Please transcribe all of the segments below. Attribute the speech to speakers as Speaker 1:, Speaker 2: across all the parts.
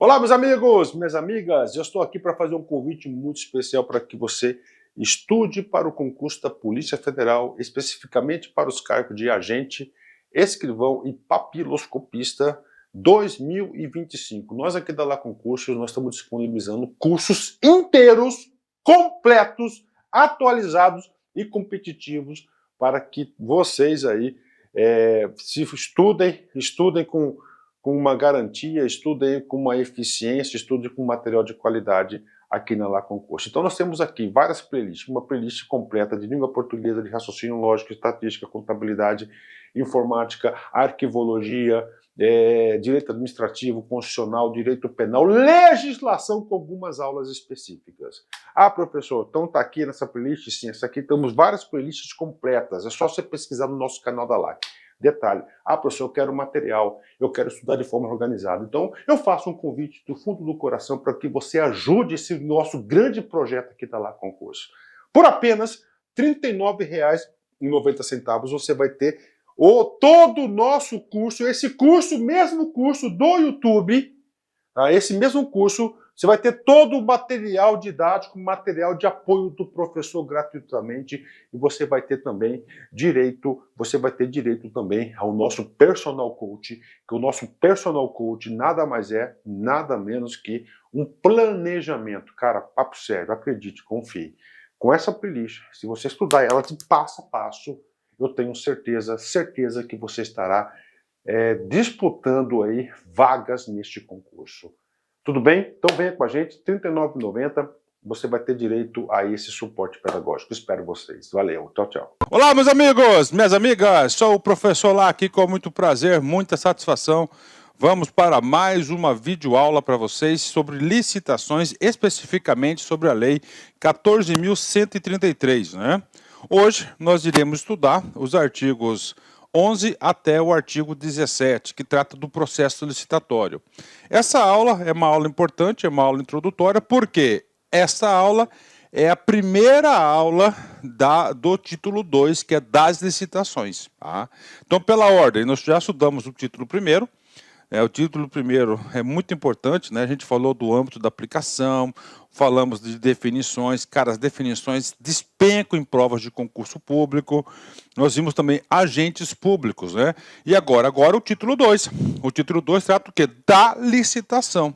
Speaker 1: Olá, meus amigos, minhas amigas, eu estou aqui para fazer um convite muito especial para que você estude para o concurso da Polícia Federal, especificamente para os cargos de agente, escrivão e papiloscopista 2025. Nós aqui da Lá Concursos, nós estamos disponibilizando cursos inteiros, completos, atualizados e competitivos para que vocês aí se estudem com uma garantia, estudem com uma eficiência, estudem com material de qualidade aqui na Lá Concurso. Então nós temos aqui várias playlists, uma playlist completa de língua portuguesa, de raciocínio lógico, estatística, contabilidade, informática, arquivologia, direito administrativo, constitucional, direito penal, legislação com algumas aulas específicas. Ah, professor, então está aqui nessa playlist? Sim, essa aqui temos várias playlists completas, é só você pesquisar no nosso canal da LAC. Detalhe, professor, eu quero material, eu quero estudar de forma organizada. Então, eu faço um convite do fundo do coração para que você ajude esse nosso grande projeto aqui da Lá Concurso. Por apenas R$ 39,90 você vai ter todo o nosso curso, esse mesmo curso do YouTube, tá? Esse mesmo curso, você vai ter todo o material didático, material de apoio do professor gratuitamente, e você vai ter também direito também ao nosso personal coach, que o nosso personal coach nada mais é, nada menos que um planejamento. Cara, papo sério, acredite, confie. Com essa playlist, se você estudar ela de passo a passo, eu tenho certeza que você estará disputando aí vagas neste concurso. Tudo bem? Então venha com a gente, R$ 39,90, você vai ter direito a esse suporte pedagógico. Espero vocês. Valeu, tchau, tchau.
Speaker 2: Olá, meus amigos, minhas amigas, sou o professor Lá aqui com muito prazer, muita satisfação. Vamos para mais uma videoaula para vocês sobre licitações, especificamente sobre a Lei 14.133, né? Hoje nós iremos estudar os artigos 11 até o artigo 17, que trata do processo licitatório. Essa aula é uma aula importante, é uma aula introdutória, porque essa aula é a primeira aula do título 2, que é das licitações. Tá? Então, pela ordem, nós já estudamos o título 1º. O título 1º é muito importante, né? A gente falou do âmbito da aplicação, falamos de definições, cara, as definições despencam em provas de concurso público, nós vimos também agentes públicos, né? E agora o título 2. O título 2 trata o quê? Da licitação.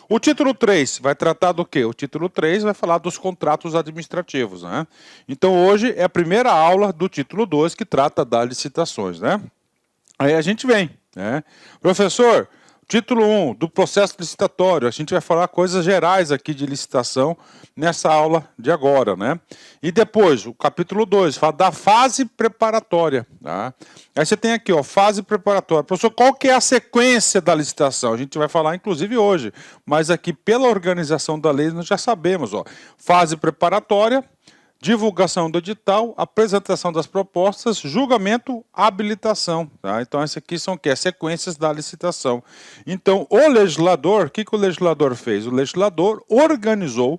Speaker 2: O título 3 vai tratar do quê? O título 3 vai falar dos contratos administrativos, né? Então hoje é a primeira aula do título 2 que trata das licitações, né? Aí a gente vem, né? Professor, título 1 do processo licitatório, a gente vai falar coisas gerais aqui de licitação nessa aula de agora, né? E depois, o capítulo 2, fala da fase preparatória, tá? Aí você tem aqui, ó, fase preparatória. Professor, qual que é a sequência da licitação? A gente vai falar, inclusive, hoje, mas aqui, pela organização da lei, nós já sabemos, ó, fase preparatória, divulgação do edital, apresentação das propostas, julgamento, habilitação. Tá? Então, essas aqui são o quê? Sequências da licitação. Então, o legislador, o que o legislador fez? O legislador organizou,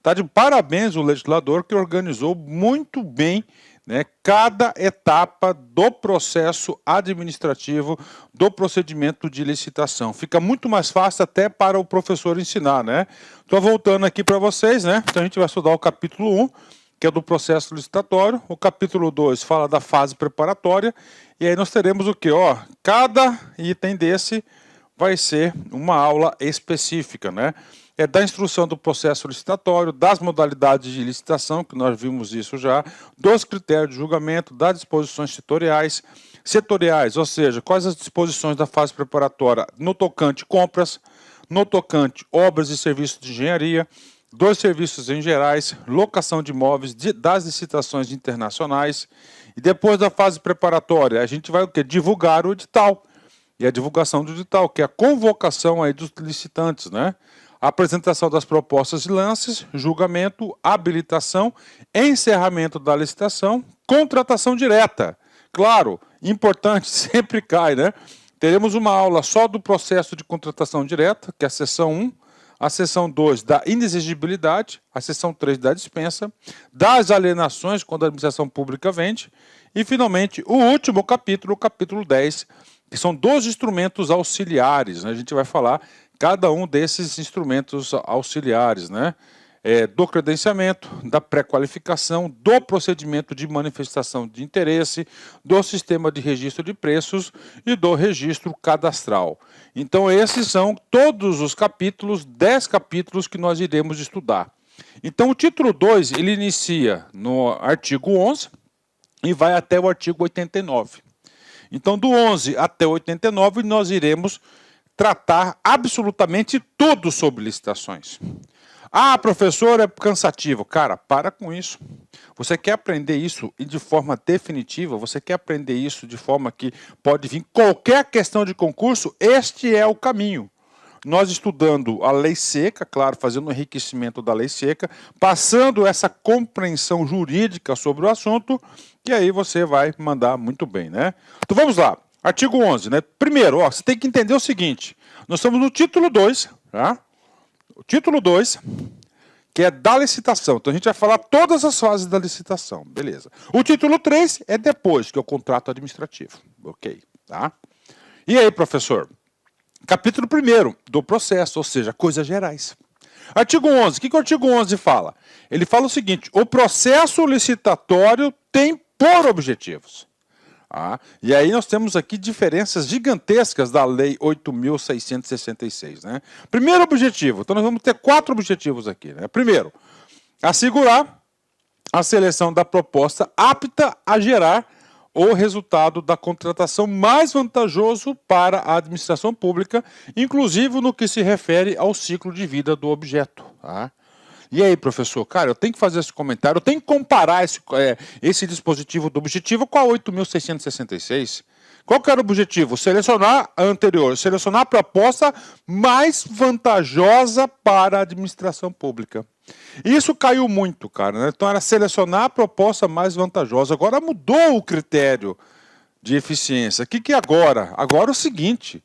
Speaker 2: tá de parabéns o legislador que organizou muito bem, né, cada etapa do processo administrativo, do procedimento de licitação. Fica muito mais fácil até para o professor ensinar, né? Estou voltando aqui para vocês, né? Então, a gente vai estudar o capítulo 1, que é do processo licitatório. O capítulo 2 fala da fase preparatória, e aí nós teremos o que? Ó, cada item desse vai ser uma aula específica, né? É da instrução do processo licitatório, das modalidades de licitação, que nós vimos isso já, dos critérios de julgamento, das disposições setoriais, ou seja, quais as disposições da fase preparatória no tocante compras, no tocante obras e serviços de engenharia, dos serviços em gerais, locação de imóveis, das licitações internacionais. E depois da fase preparatória, a gente vai o quê? Divulgar o edital. E a divulgação do edital, que é a convocação aí dos licitantes, né? A apresentação das propostas e lances, julgamento, habilitação, encerramento da licitação, contratação direta. Claro, importante, sempre cai, né? Teremos uma aula só do processo de contratação direta, que é a seção 1, a seção 2 da inexigibilidade, a seção 3 da dispensa, das alienações quando a administração pública vende, e finalmente o último capítulo, o capítulo 10, que são dos instrumentos auxiliares, né? A gente vai falar cada um desses instrumentos auxiliares, né? Do credenciamento, da pré-qualificação, do procedimento de manifestação de interesse, do sistema de registro de preços e do registro cadastral. Então, esses são todos os capítulos, 10 capítulos que nós iremos estudar. Então, o título 2, ele inicia no artigo 11 e vai até o artigo 89. Então, do 11 até o 89, nós iremos tratar absolutamente tudo sobre licitações. Ah, professor, é cansativo. Cara, para com isso. Você quer aprender isso e de forma definitiva, você quer aprender isso de forma que pode vir qualquer questão de concurso, este é o caminho. Nós estudando a lei seca, claro, fazendo o enriquecimento da lei seca, passando essa compreensão jurídica sobre o assunto, e aí você vai mandar muito bem, né? Então vamos lá, artigo 11, né? Primeiro, ó, você tem que entender o seguinte, nós estamos no título 2, tá? O título 2, que é da licitação. Então a gente vai falar todas as fases da licitação, beleza. O título 3 é depois, que é o contrato administrativo, ok, tá? E aí, professor? Capítulo 1º do processo, ou seja, coisas gerais. Artigo 11, o que o artigo 11 fala? Ele fala o seguinte, o processo licitatório tem por objetivos. E aí nós temos aqui diferenças gigantescas da Lei 8.666. Né? Primeiro objetivo, então nós vamos ter 4 objetivos aqui. Né? Primeiro, assegurar a seleção da proposta apta a gerar o resultado da contratação mais vantajoso para a administração pública, inclusive no que se refere ao ciclo de vida do objeto. Tá? E aí, professor, cara, eu tenho que fazer esse comentário, eu tenho que comparar esse dispositivo do objetivo com a 8.666. Qual que era o objetivo? Selecionar a anterior, selecionar a proposta mais vantajosa para a administração pública. Isso caiu muito, cara, né? Então era selecionar a proposta mais vantajosa. Agora mudou o critério de eficiência. O que é agora? Agora é o seguinte,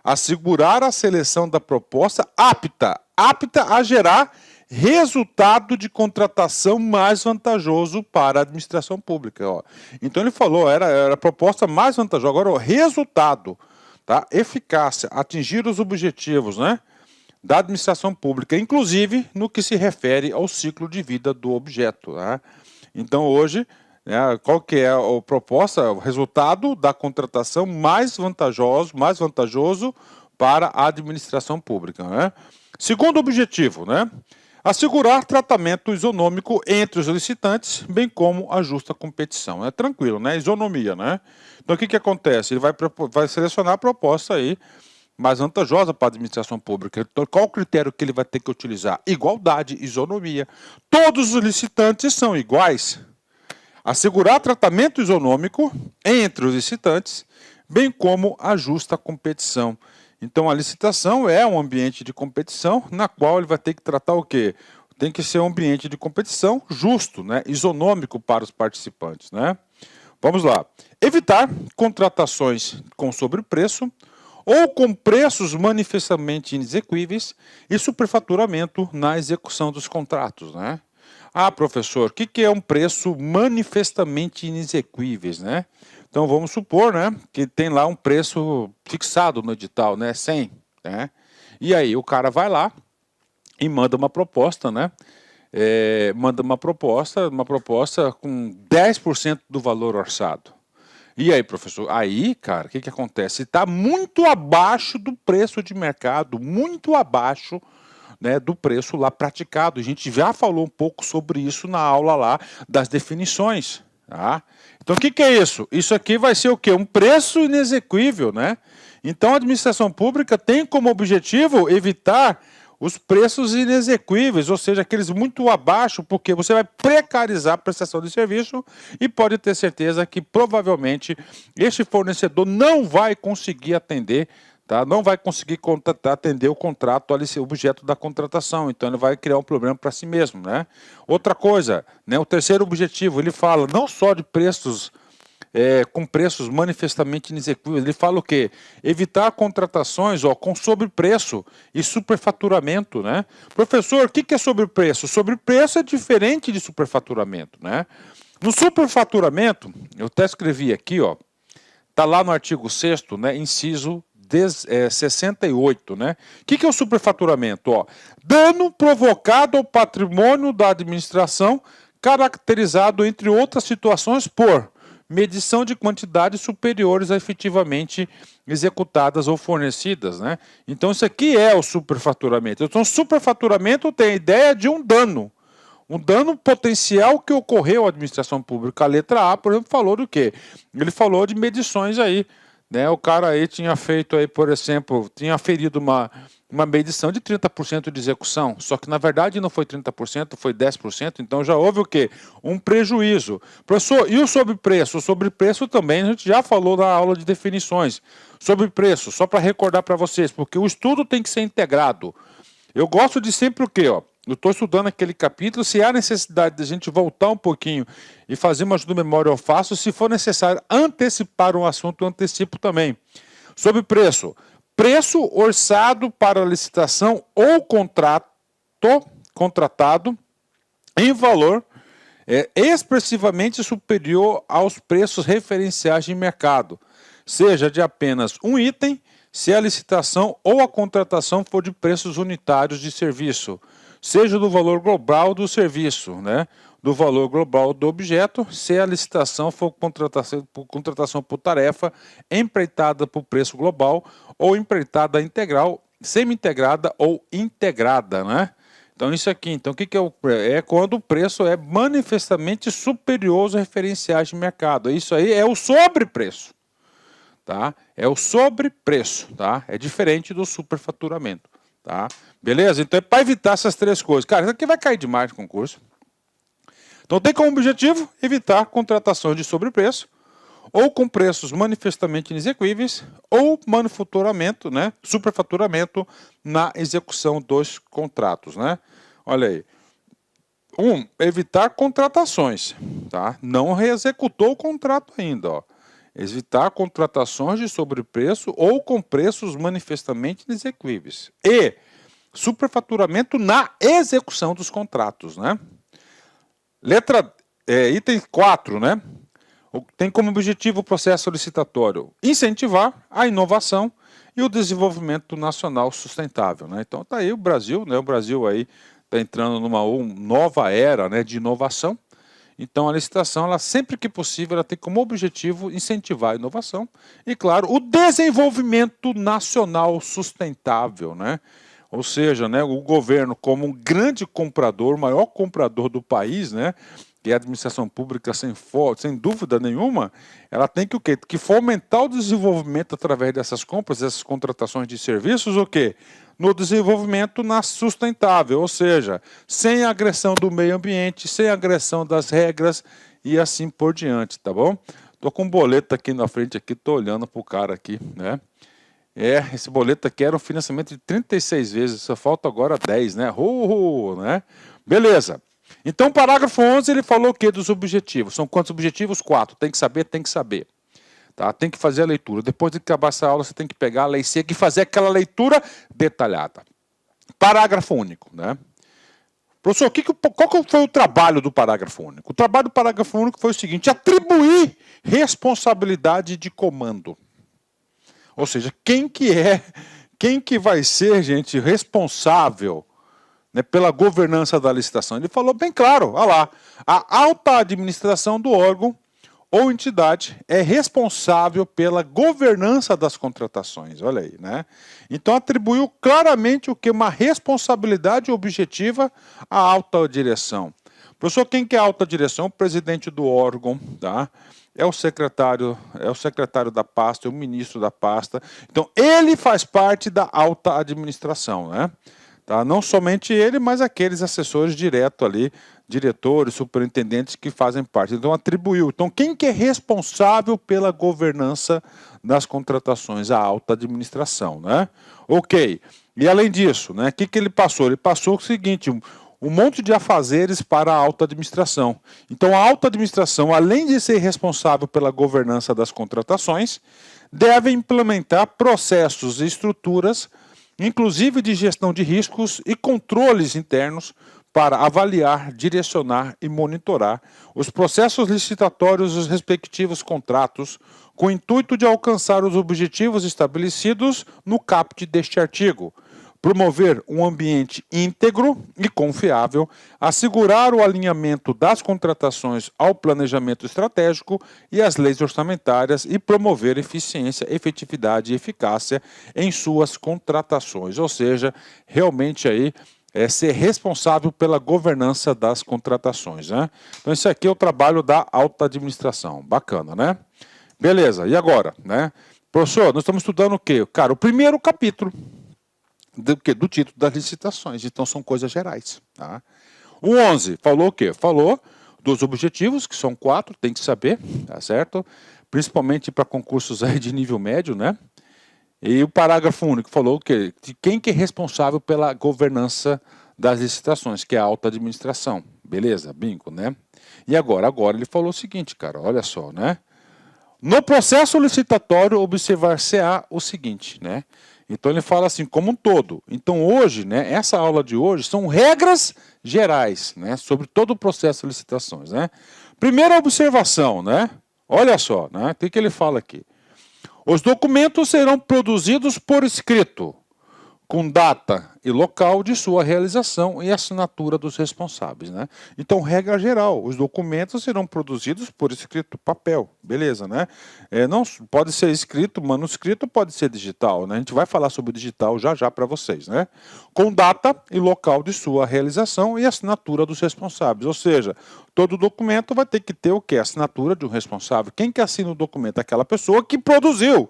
Speaker 2: assegurar a seleção da proposta apta a gerar resultado de contratação mais vantajoso para a administração pública. Ó. Então ele falou, era a proposta mais vantajosa, agora o resultado, tá? Eficácia, atingir os objetivos, né, da administração pública, inclusive no que se refere ao ciclo de vida do objeto. Tá? Então hoje, né, qual que é a proposta, o resultado da contratação mais vantajoso para a administração pública. Né? Segundo objetivo, né? Assegurar tratamento isonômico entre os licitantes, bem como a justa competição. É tranquilo, né? Isonomia, né? Então, o que acontece? Ele vai selecionar a proposta aí mais vantajosa para a administração pública. Então, qual o critério que ele vai ter que utilizar? Igualdade, isonomia. Todos os licitantes são iguais. Assegurar tratamento isonômico entre os licitantes, bem como a justa competição. Então, a licitação é um ambiente de competição na qual ele vai ter que tratar o quê? Tem que ser um ambiente de competição justo, né? Isonômico para os participantes. Né? Vamos lá. Evitar contratações com sobrepreço ou com preços manifestamente inexequíveis e superfaturamento na execução dos contratos. Né? Ah, professor, o que é um preço manifestamente inexequíveis, né? Então vamos supor, né, que tem lá um preço fixado no edital, né, 100, né? E aí o cara vai lá e manda uma proposta, né? Manda uma proposta com 10% do valor orçado. E aí, professor, aí, cara, o que acontece? Está muito abaixo do preço de mercado, muito abaixo, né, do preço lá praticado. A gente já falou um pouco sobre isso na aula lá das definições. Tá? Então, o que é isso? Isso aqui vai ser o quê? Um preço inexequível, né? Então, a administração pública tem como objetivo evitar os preços inexequíveis, ou seja, aqueles muito abaixo, porque você vai precarizar a prestação de serviço e pode ter certeza que, provavelmente, este fornecedor não vai conseguir atender, tá? Não vai conseguir atender o contrato, o objeto da contratação, então ele vai criar um problema para si mesmo. Né? Outra coisa, né, o terceiro objetivo, ele fala não só de preços com preços manifestamente inexequíveis, ele fala o quê? Evitar contratações com sobrepreço e superfaturamento. Né? Professor, o que é sobrepreço? Sobrepreço é diferente de superfaturamento. Né? No superfaturamento, eu até escrevi aqui, ó, está lá no artigo 6º, né, inciso 68, né? O que é o superfaturamento? Ó, dano provocado ao patrimônio da administração, caracterizado, entre outras situações, por medição de quantidades superiores a efetivamente executadas ou fornecidas, né? Então isso aqui é o superfaturamento. Então, superfaturamento tem a ideia de um dano potencial que ocorreu à administração pública. A letra A, por exemplo, falou do quê? Ele falou de medições aí, né? O cara aí tinha feito aí, por exemplo, tinha aferido uma medição de 30% de execução, só que na verdade não foi 30%, foi 10%, então já houve o quê? Um prejuízo. Professor, e o sobrepreço? O sobrepreço também a gente já falou na aula de definições. Sobrepreço, só para recordar para vocês, porque o estudo tem que ser integrado. Eu gosto de sempre o quê? Ó? Eu estou estudando aquele capítulo, se há necessidade de a gente voltar um pouquinho e fazer uma ajuda de memória, eu faço. Se for necessário antecipar um assunto, eu antecipo também. Sobre preço. Preço orçado para licitação ou contratado em valor expressivamente superior aos preços referenciais de mercado, seja de apenas um item, se a licitação ou a contratação for de preços unitários de serviço, seja do valor global do serviço, né? Do valor global do objeto, se a licitação for contratação por tarefa, empreitada por preço global ou empreitada integral, semi-integrada ou integrada, né? Então isso aqui, então o que é quando o preço é manifestamente superior aos referenciais de mercado. Isso aí é o sobrepreço, tá? É o sobrepreço, tá? É diferente do superfaturamento. Tá? Beleza? Então é para evitar essas três coisas. Cara, isso aqui vai cair demais no concurso. Então tem como objetivo evitar contratações de sobrepreço ou com preços manifestamente inexequíveis ou manufaturamento, né? Superfaturamento na execução dos contratos, né? Olha aí. Evitar contratações, tá? Não reexecutou o contrato ainda, ó. Evitar contratações de sobrepreço ou com preços manifestamente inexequíveis. E superfaturamento na execução dos contratos, né? Item 4, né? Tem como objetivo o processo licitatório incentivar a inovação e o desenvolvimento nacional sustentável, né? Então tá aí o Brasil, né? O Brasil aí está entrando numa nova era, né, de inovação. Então, a licitação, ela, sempre que possível, ela tem como objetivo incentivar a inovação e, claro, o desenvolvimento nacional sustentável, né? Ou seja, né, o governo, como um grande comprador, o maior comprador do país, né, que é a administração pública, sem dúvida nenhuma, ela tem que o quê? Que fomentar o desenvolvimento através dessas compras, dessas contratações de serviços, o quê? No desenvolvimento sustentável, ou seja, sem agressão do meio ambiente, sem agressão das regras e assim por diante, tá bom? Estou com um boleto aqui na frente, estou olhando para o cara aqui, né? Esse boleto aqui era um financiamento de 36 vezes, só falta agora 10, né? Né? Beleza. Então, parágrafo 11, ele falou o quê dos objetivos? São quantos objetivos? 4. Tem que saber, tem que saber. Tá? Tem que fazer a leitura. Depois de acabar essa aula, você tem que pegar a lei seca e fazer aquela leitura detalhada. Parágrafo único, né? Professor, qual foi o trabalho do parágrafo único? O trabalho do parágrafo único foi o seguinte: atribuir responsabilidade de comando. Ou seja, quem que vai ser, gente, responsável, né, pela governança da licitação? Ele falou bem claro, olha lá, a alta administração do órgão ou entidade é responsável pela governança das contratações, olha aí, né? Então atribuiu claramente o que? Uma responsabilidade objetiva à alta direção. Professor, quem que é a alta direção? O presidente do órgão, tá? É o secretário da pasta, é o ministro da pasta. Então ele faz parte da alta administração, né? Tá? Não somente ele, mas aqueles assessores direto ali, diretores, superintendentes que fazem parte. Então atribuiu. Então quem que é responsável pela governança das contratações? A alta administração, né? Ok. E além disso, né? O que ele passou? Ele passou o seguinte: um monte de afazeres para a alta administração. Então a alta administração, além de ser responsável pela governança das contratações, deve implementar processos e estruturas, inclusive de gestão de riscos e controles internos, para avaliar, direcionar e monitorar os processos licitatórios dos respectivos contratos, com o intuito de alcançar os objetivos estabelecidos no caput deste artigo, promover um ambiente íntegro e confiável, assegurar o alinhamento das contratações ao planejamento estratégico e às leis orçamentárias e promover eficiência, efetividade e eficácia em suas contratações. Ou seja, realmente aí ser responsável pela governança das contratações, né? Então esse aqui é o trabalho da alta administração. Bacana, né? Beleza, e agora, né? Professor, nós estamos estudando o quê? Cara, o primeiro capítulo do título das licitações, então são coisas gerais. Tá? O 11 falou o quê? Falou dos objetivos, que são 4, tem que saber, tá certo? Principalmente para concursos aí de nível médio, né? E o parágrafo único falou o quê? De quem que é responsável pela governança das licitações, que é a alta administração. Beleza? Bingo, né? E agora? Agora ele falou o seguinte, cara, olha só, né? No processo licitatório, observar-se-á o seguinte, né? Então ele fala assim, como um todo. Então hoje, né, essa aula de hoje são regras gerais, né, sobre todo o processo de licitações, né? Primeira observação, né? Olha só, né? O que ele fala aqui? Os documentos serão produzidos por escrito, com data e local de sua realização e assinatura dos responsáveis, né? Então, regra geral, os documentos serão produzidos por escrito, papel, beleza, né? Não pode ser escrito, manuscrito, pode ser digital, né? A gente vai falar sobre digital já para vocês, né? Com data e local de sua realização e assinatura dos responsáveis, ou seja, todo documento vai ter que ter o quê? A assinatura de um responsável. Quem que assina o documento? Aquela pessoa que produziu,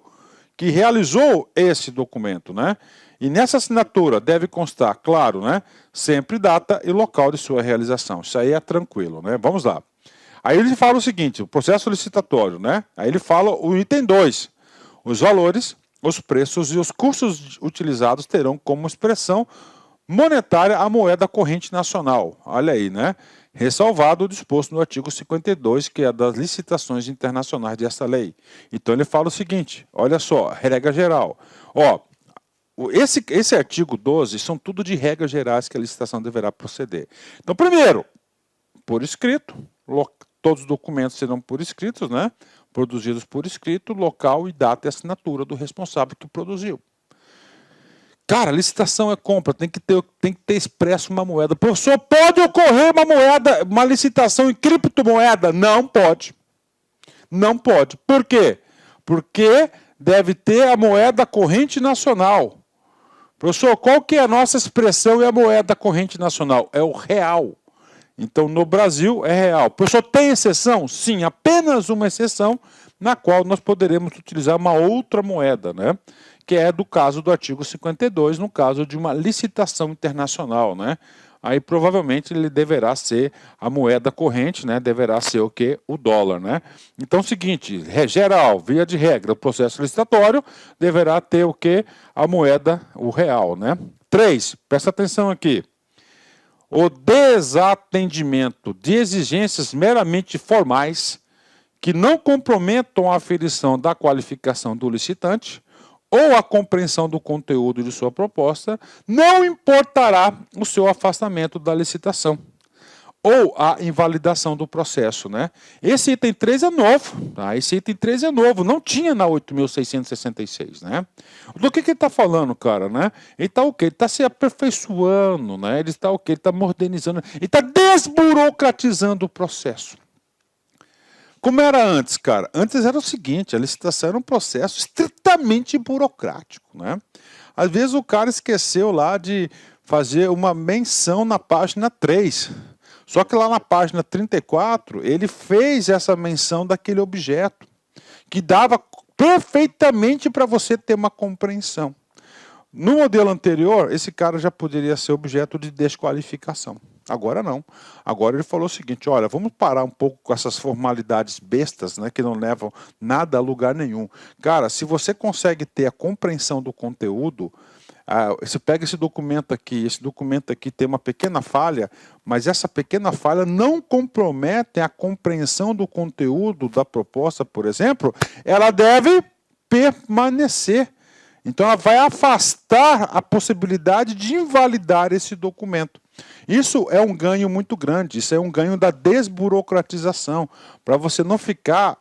Speaker 2: que realizou esse documento, né? E nessa assinatura deve constar, claro, né, sempre data e local de sua realização. Isso aí é tranquilo, né? Vamos lá. Aí ele fala o seguinte, o processo licitatório, né? Aí ele fala o item 2. Os valores, os preços e os custos utilizados terão como expressão monetária a moeda corrente nacional. Olha aí, né? Ressalvado o disposto no artigo 52, que é das licitações internacionais dessa lei. Então ele fala o seguinte, olha só, regra geral. Ó, esse artigo 12 são tudo de regras gerais que a licitação deverá proceder. Então, primeiro, por escrito, todos os documentos serão por escritos, né? Produzidos por escrito, local e data e assinatura do responsável que produziu. Cara, licitação é compra, tem que ter expresso uma moeda. Professor, pode ocorrer uma licitação em criptomoeda? Não pode. Não pode. Por quê? Porque deve ter a moeda corrente nacional. Professor, qual que é a nossa expressão e a moeda corrente nacional? É o real. Então, no Brasil, é real. Professor, tem exceção? Sim, apenas uma exceção, na qual nós poderemos utilizar uma outra moeda, né? Que é do caso do artigo 52, no caso de uma licitação internacional, né? Aí, provavelmente, ele deverá ser a moeda corrente, né? Deverá ser o quê? O dólar, né? Então, seguinte, geral, via de regra, o processo licitatório deverá ter o quê? A moeda, o real, né? 3, presta atenção aqui. O desatendimento de exigências meramente formais que não comprometam a aferição da qualificação do licitante ou a compreensão do conteúdo de sua proposta, não importará o seu afastamento da licitação ou a invalidação do processo, né? Esse item 3 é novo, tá? Esse item 3 é novo, não tinha na 8.666, né? Do que ele está falando, cara, né? Ele está o quê? Ele está se aperfeiçoando, né? Ele está o quê? Ele está modernizando, ele está desburocratizando o processo. Como era antes, cara? Antes era o seguinte, a licitação era um processo estritamente burocrático, né? Às vezes o cara esqueceu lá de fazer uma menção na página 3. Só que lá na página 34, ele fez essa menção daquele objeto, que dava perfeitamente para você ter uma compreensão. No modelo anterior, esse cara já poderia ser objeto de desqualificação. Agora não. Agora ele falou o seguinte, olha, vamos parar um pouco com essas formalidades bestas, né, que não levam nada a lugar nenhum. Cara, se você consegue ter a compreensão do conteúdo, você pega esse documento aqui tem uma pequena falha, mas essa pequena falha não compromete a compreensão do conteúdo da proposta, por exemplo, ela deve permanecer. Então ela vai afastar a possibilidade de invalidar esse documento. Isso é um ganho muito grande, isso é um ganho da desburocratização, para você não ficar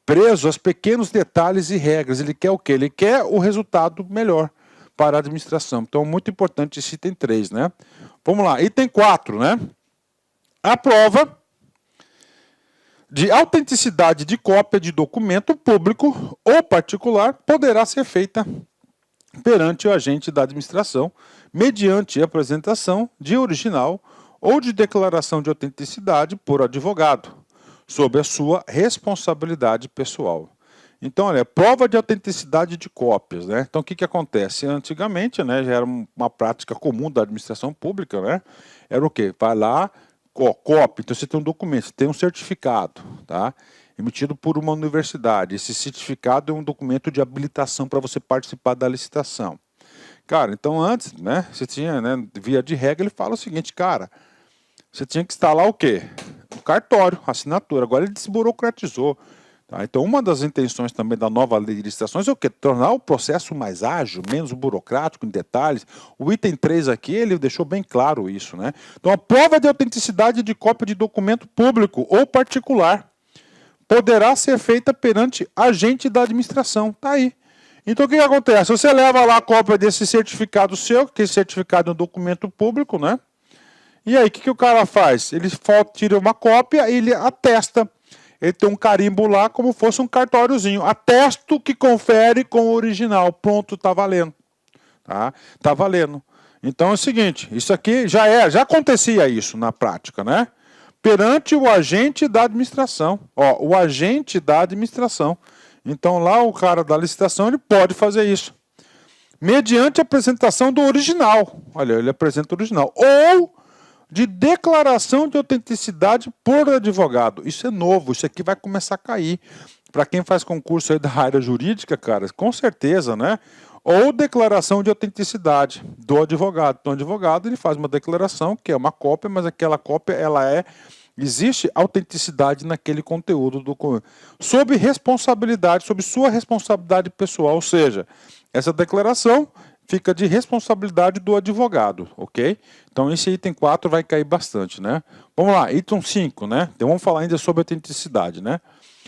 Speaker 2: preso aos pequenos detalhes e regras. Ele quer o quê? Ele quer o resultado melhor para a administração. Então, muito importante esse item 3, né? Vamos lá, item 4, né? A prova de autenticidade de cópia de documento público ou particular poderá ser feita perante o agente da administração, mediante apresentação de original ou de declaração de autenticidade por advogado, sob a sua responsabilidade pessoal. Então, olha, prova de autenticidade de cópias, né? Então, o que acontece? Antigamente, né, já era uma prática comum da administração pública, né? Era o quê? Vai lá, cópia, então você tem um documento, você tem um certificado, tá? Emitido por uma universidade. Esse certificado é um documento de habilitação para você participar da licitação. Cara, então antes, né, você tinha, né, via de regra, ele fala o seguinte, cara, você tinha que instalar o quê? O cartório, a assinatura. Agora ele desburocratizou. Tá? Então, uma das intenções também da nova lei de licitações é o quê? Tornar o processo mais ágil, menos burocrático em detalhes. O item 3 aqui, ele deixou bem claro isso, né? Então, a prova de autenticidade de cópia de documento público ou particular poderá ser feita perante agente da administração. Tá aí. Então, o que acontece? Você leva lá a cópia desse certificado seu, que esse certificado é um documento público, né? E aí, o que o cara faz? Ele tira uma cópia e ele atesta. Ele tem um carimbo lá como fosse um cartóriozinho. Atesto que confere com o original. Pronto, tá valendo. Tá? Tá valendo. Então é o seguinte, isso aqui já acontecia isso na prática, né? Perante o agente da administração. Ó, o agente da administração. Então lá o cara da licitação, ele pode fazer isso. Mediante a apresentação do original. Olha, ele apresenta o original. Ou de declaração de autenticidade por advogado. Isso é novo, isso aqui vai começar a cair. Para quem faz concurso aí da área jurídica, cara, com certeza, né? Ou declaração de autenticidade do advogado. Então, o advogado, ele faz uma declaração, que é uma cópia, mas aquela cópia, existe autenticidade naquele conteúdo do documento. Sob responsabilidade, sob sua responsabilidade pessoal, ou seja, essa declaração fica de responsabilidade do advogado, ok? Então, esse item 4 vai cair bastante, né? Vamos lá, item 5, né? Então, vamos falar ainda sobre autenticidade, né?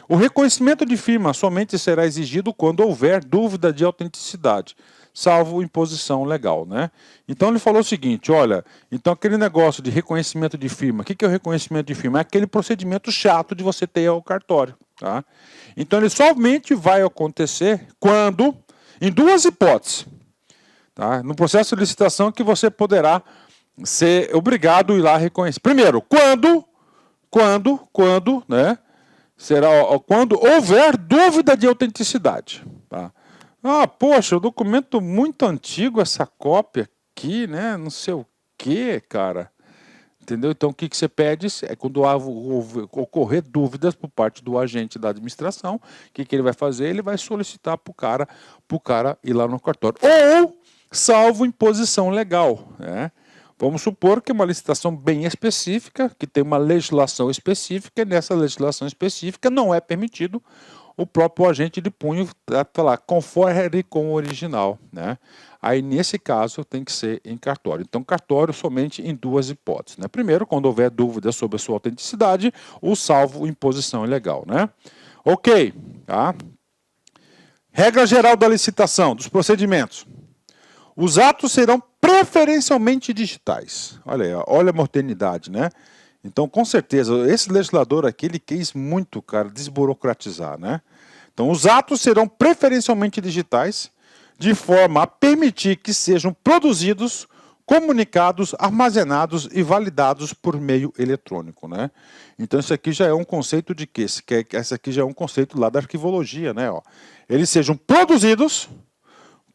Speaker 2: O reconhecimento de firma somente será exigido quando houver dúvida de autenticidade, salvo imposição legal, né? Então, ele falou o seguinte, olha, então aquele negócio de reconhecimento de firma, o que é o reconhecimento de firma? É aquele procedimento chato de você ter ao cartório, tá? Então, ele somente vai acontecer quando, em duas hipóteses, tá? No processo de licitação que você poderá ser obrigado a ir lá reconhecer. Primeiro, quando, né? Será quando houver dúvida de autenticidade. Tá? Ah, poxa, o documento muito antigo, essa cópia aqui, né? Não sei o que, cara. Entendeu? Então, o que você pede é quando ocorrer dúvidas por parte do agente da administração, o que ele vai fazer? Ele vai solicitar para o cara ir lá no cartório. Ou salvo imposição legal, né? Vamos supor que é uma licitação bem específica, que tem uma legislação específica, e nessa legislação específica não é permitido o próprio agente de punho falar confere com o original, né? Aí, nesse caso, tem que ser em cartório. Então, cartório somente em duas hipóteses, né? Primeiro, quando houver dúvida sobre a sua autenticidade, o salvo imposição ilegal, né? Ok, tá? Regra geral da licitação, dos procedimentos. Os atos serão preferencialmente digitais. Olha aí, olha a modernidade, né? Então, com certeza, esse legislador aqui, ele quis muito, cara, desburocratizar, né? Então, os atos serão preferencialmente digitais, de forma a permitir que sejam produzidos, comunicados, armazenados e validados por meio eletrônico, né? Então, isso aqui já é um conceito de quê? Esse aqui já é um conceito lá da arquivologia, né? Ó, eles sejam produzidos,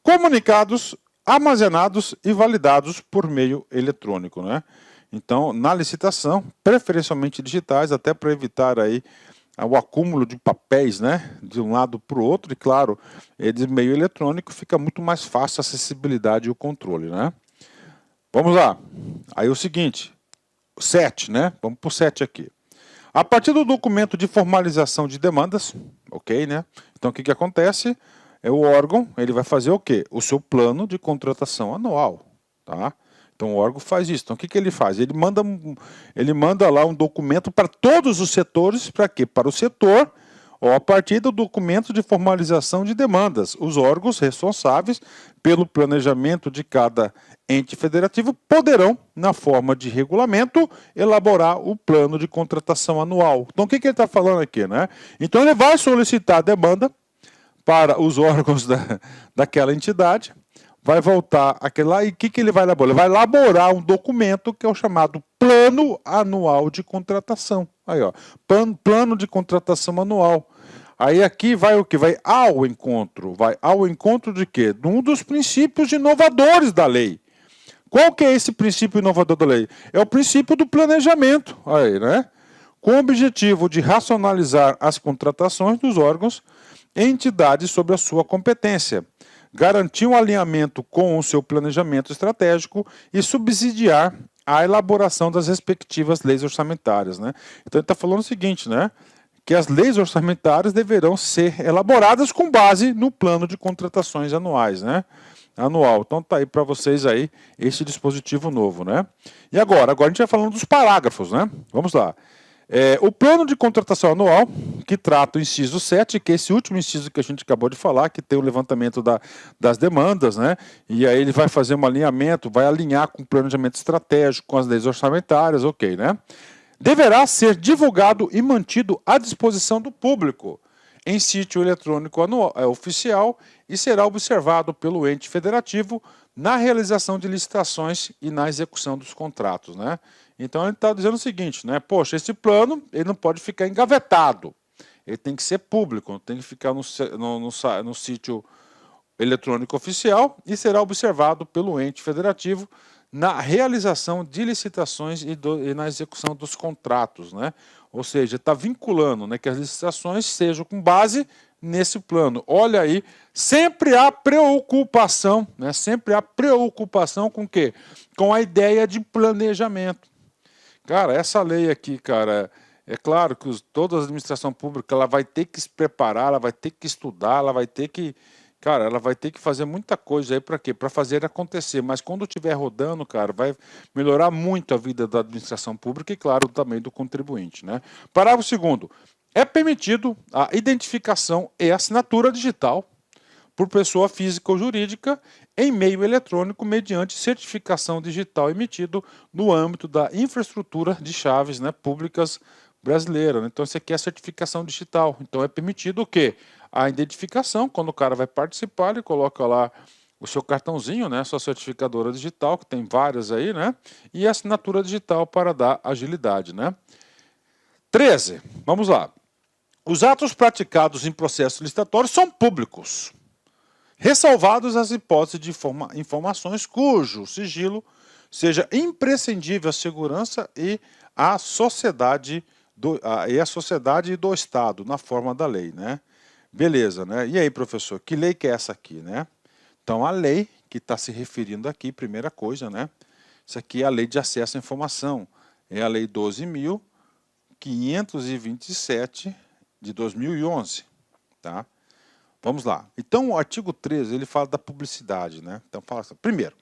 Speaker 2: comunicados, armazenados e validados por meio eletrônico, né? Então, na licitação, preferencialmente digitais, até para evitar aí o acúmulo de papéis, né, de um lado para o outro, e claro, de meio eletrônico fica muito mais fácil a acessibilidade e o controle, né? Vamos lá. Aí o seguinte, 7, né? Vamos para o 7 aqui. A partir do documento de formalização de demandas, ok, né? Então, o que acontece? O órgão, ele vai fazer o quê? O seu plano de contratação anual, tá? Então o órgão faz isso. Então o que ele faz? Ele manda lá um documento para todos os setores, para quê? Para o setor, ou a partir do documento de formalização de demandas. Os órgãos responsáveis pelo planejamento de cada ente federativo poderão, na forma de regulamento, elaborar o plano de contratação anual. Então o que ele está falando aqui, né? Então ele vai solicitar a demanda para os órgãos daquela entidade, vai voltar aquele lá, e o que ele vai elaborar? Ele vai elaborar um documento que é o chamado Plano Anual de Contratação. Aí, ó, plano de contratação anual. Aí aqui vai o que? Vai ao encontro de quê? De um dos princípios inovadores da lei. Qual que é esse princípio inovador da lei? É o princípio do planejamento, aí, né? Com o objetivo de racionalizar as contratações dos órgãos e entidades sobre a sua competência, garantir um alinhamento com o seu planejamento estratégico e subsidiar a elaboração das respectivas leis orçamentárias, né? Então ele está falando o seguinte, né? Que as leis orçamentárias deverão ser elaboradas com base no plano de contratações anuais, né? Anual. Então tá aí para vocês aí esse dispositivo novo, né? E agora a gente vai falando dos parágrafos, né? Vamos lá. O plano de contratação anual, que trata o inciso 7, que é esse último inciso que a gente acabou de falar, que tem o levantamento das demandas, né? E aí ele vai fazer um alinhamento, vai alinhar com o planejamento estratégico, com as leis orçamentárias, ok, né? Deverá ser divulgado e mantido à disposição do público em sítio eletrônico oficial e será observado pelo ente federativo na realização de licitações e na execução dos contratos, né? Então ele está dizendo o seguinte, né? Poxa, esse plano ele não pode ficar engavetado, ele tem que ser público, não tem que ficar no sítio eletrônico oficial e será observado pelo ente federativo na realização de licitações e na execução dos contratos, né? Ou seja, está vinculando, né, que as licitações sejam com base nesse plano. Olha aí, sempre há preocupação, né? Sempre há preocupação com o quê? Com a ideia de planejamento. Cara, essa lei aqui, cara, é claro que toda a administração pública ela vai ter que se preparar, ela vai ter que estudar, ela vai ter que, cara, ela vai ter que fazer muita coisa aí para quê? Para fazer acontecer. Mas quando estiver rodando, cara, vai melhorar muito a vida da administração pública e, claro, também do contribuinte, né? Parágrafo 2º. É permitido a identificação e assinatura digital por pessoa física ou jurídica em meio eletrônico mediante certificação digital emitido no âmbito da infraestrutura de chaves, né, públicas brasileira. Então, isso aqui é a certificação digital. Então, é permitido o quê? A identificação, quando o cara vai participar, ele coloca lá o seu cartãozinho, né, sua certificadora digital, que tem várias aí, né, e a assinatura digital para dar agilidade, né. 13, vamos lá. Os atos praticados em processo licitatório são públicos, ressalvados as hipóteses de informações cujo sigilo seja imprescindível à segurança e à sociedade do Estado, na forma da lei, né? Beleza, né? E aí, professor, que lei que é essa aqui, né? Então, a lei que está se referindo aqui, primeira coisa, né? Isso aqui é a Lei de Acesso à Informação, é a Lei 12.527 de 2011, tá? Vamos lá. Então, o artigo 13, ele fala da publicidade, né? Então, fala assim, primeiro,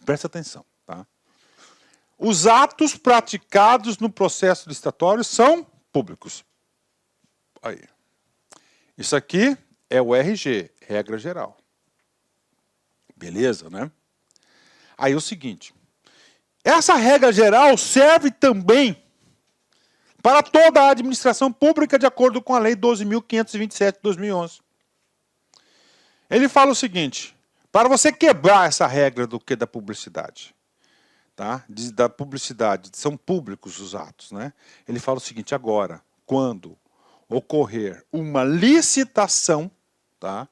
Speaker 2: presta atenção, tá? Os atos praticados no processo licitatório são públicos. Aí. Isso aqui é o RG, regra geral. Beleza, né? Aí o seguinte, essa regra geral serve também para toda a administração pública de acordo com a Lei 12.527 de 2011. Ele fala o seguinte, para você quebrar essa regra do que da publicidade, tá? Da publicidade, são públicos os atos, né? Ele fala o seguinte, agora, quando ocorrer uma licitação, tá?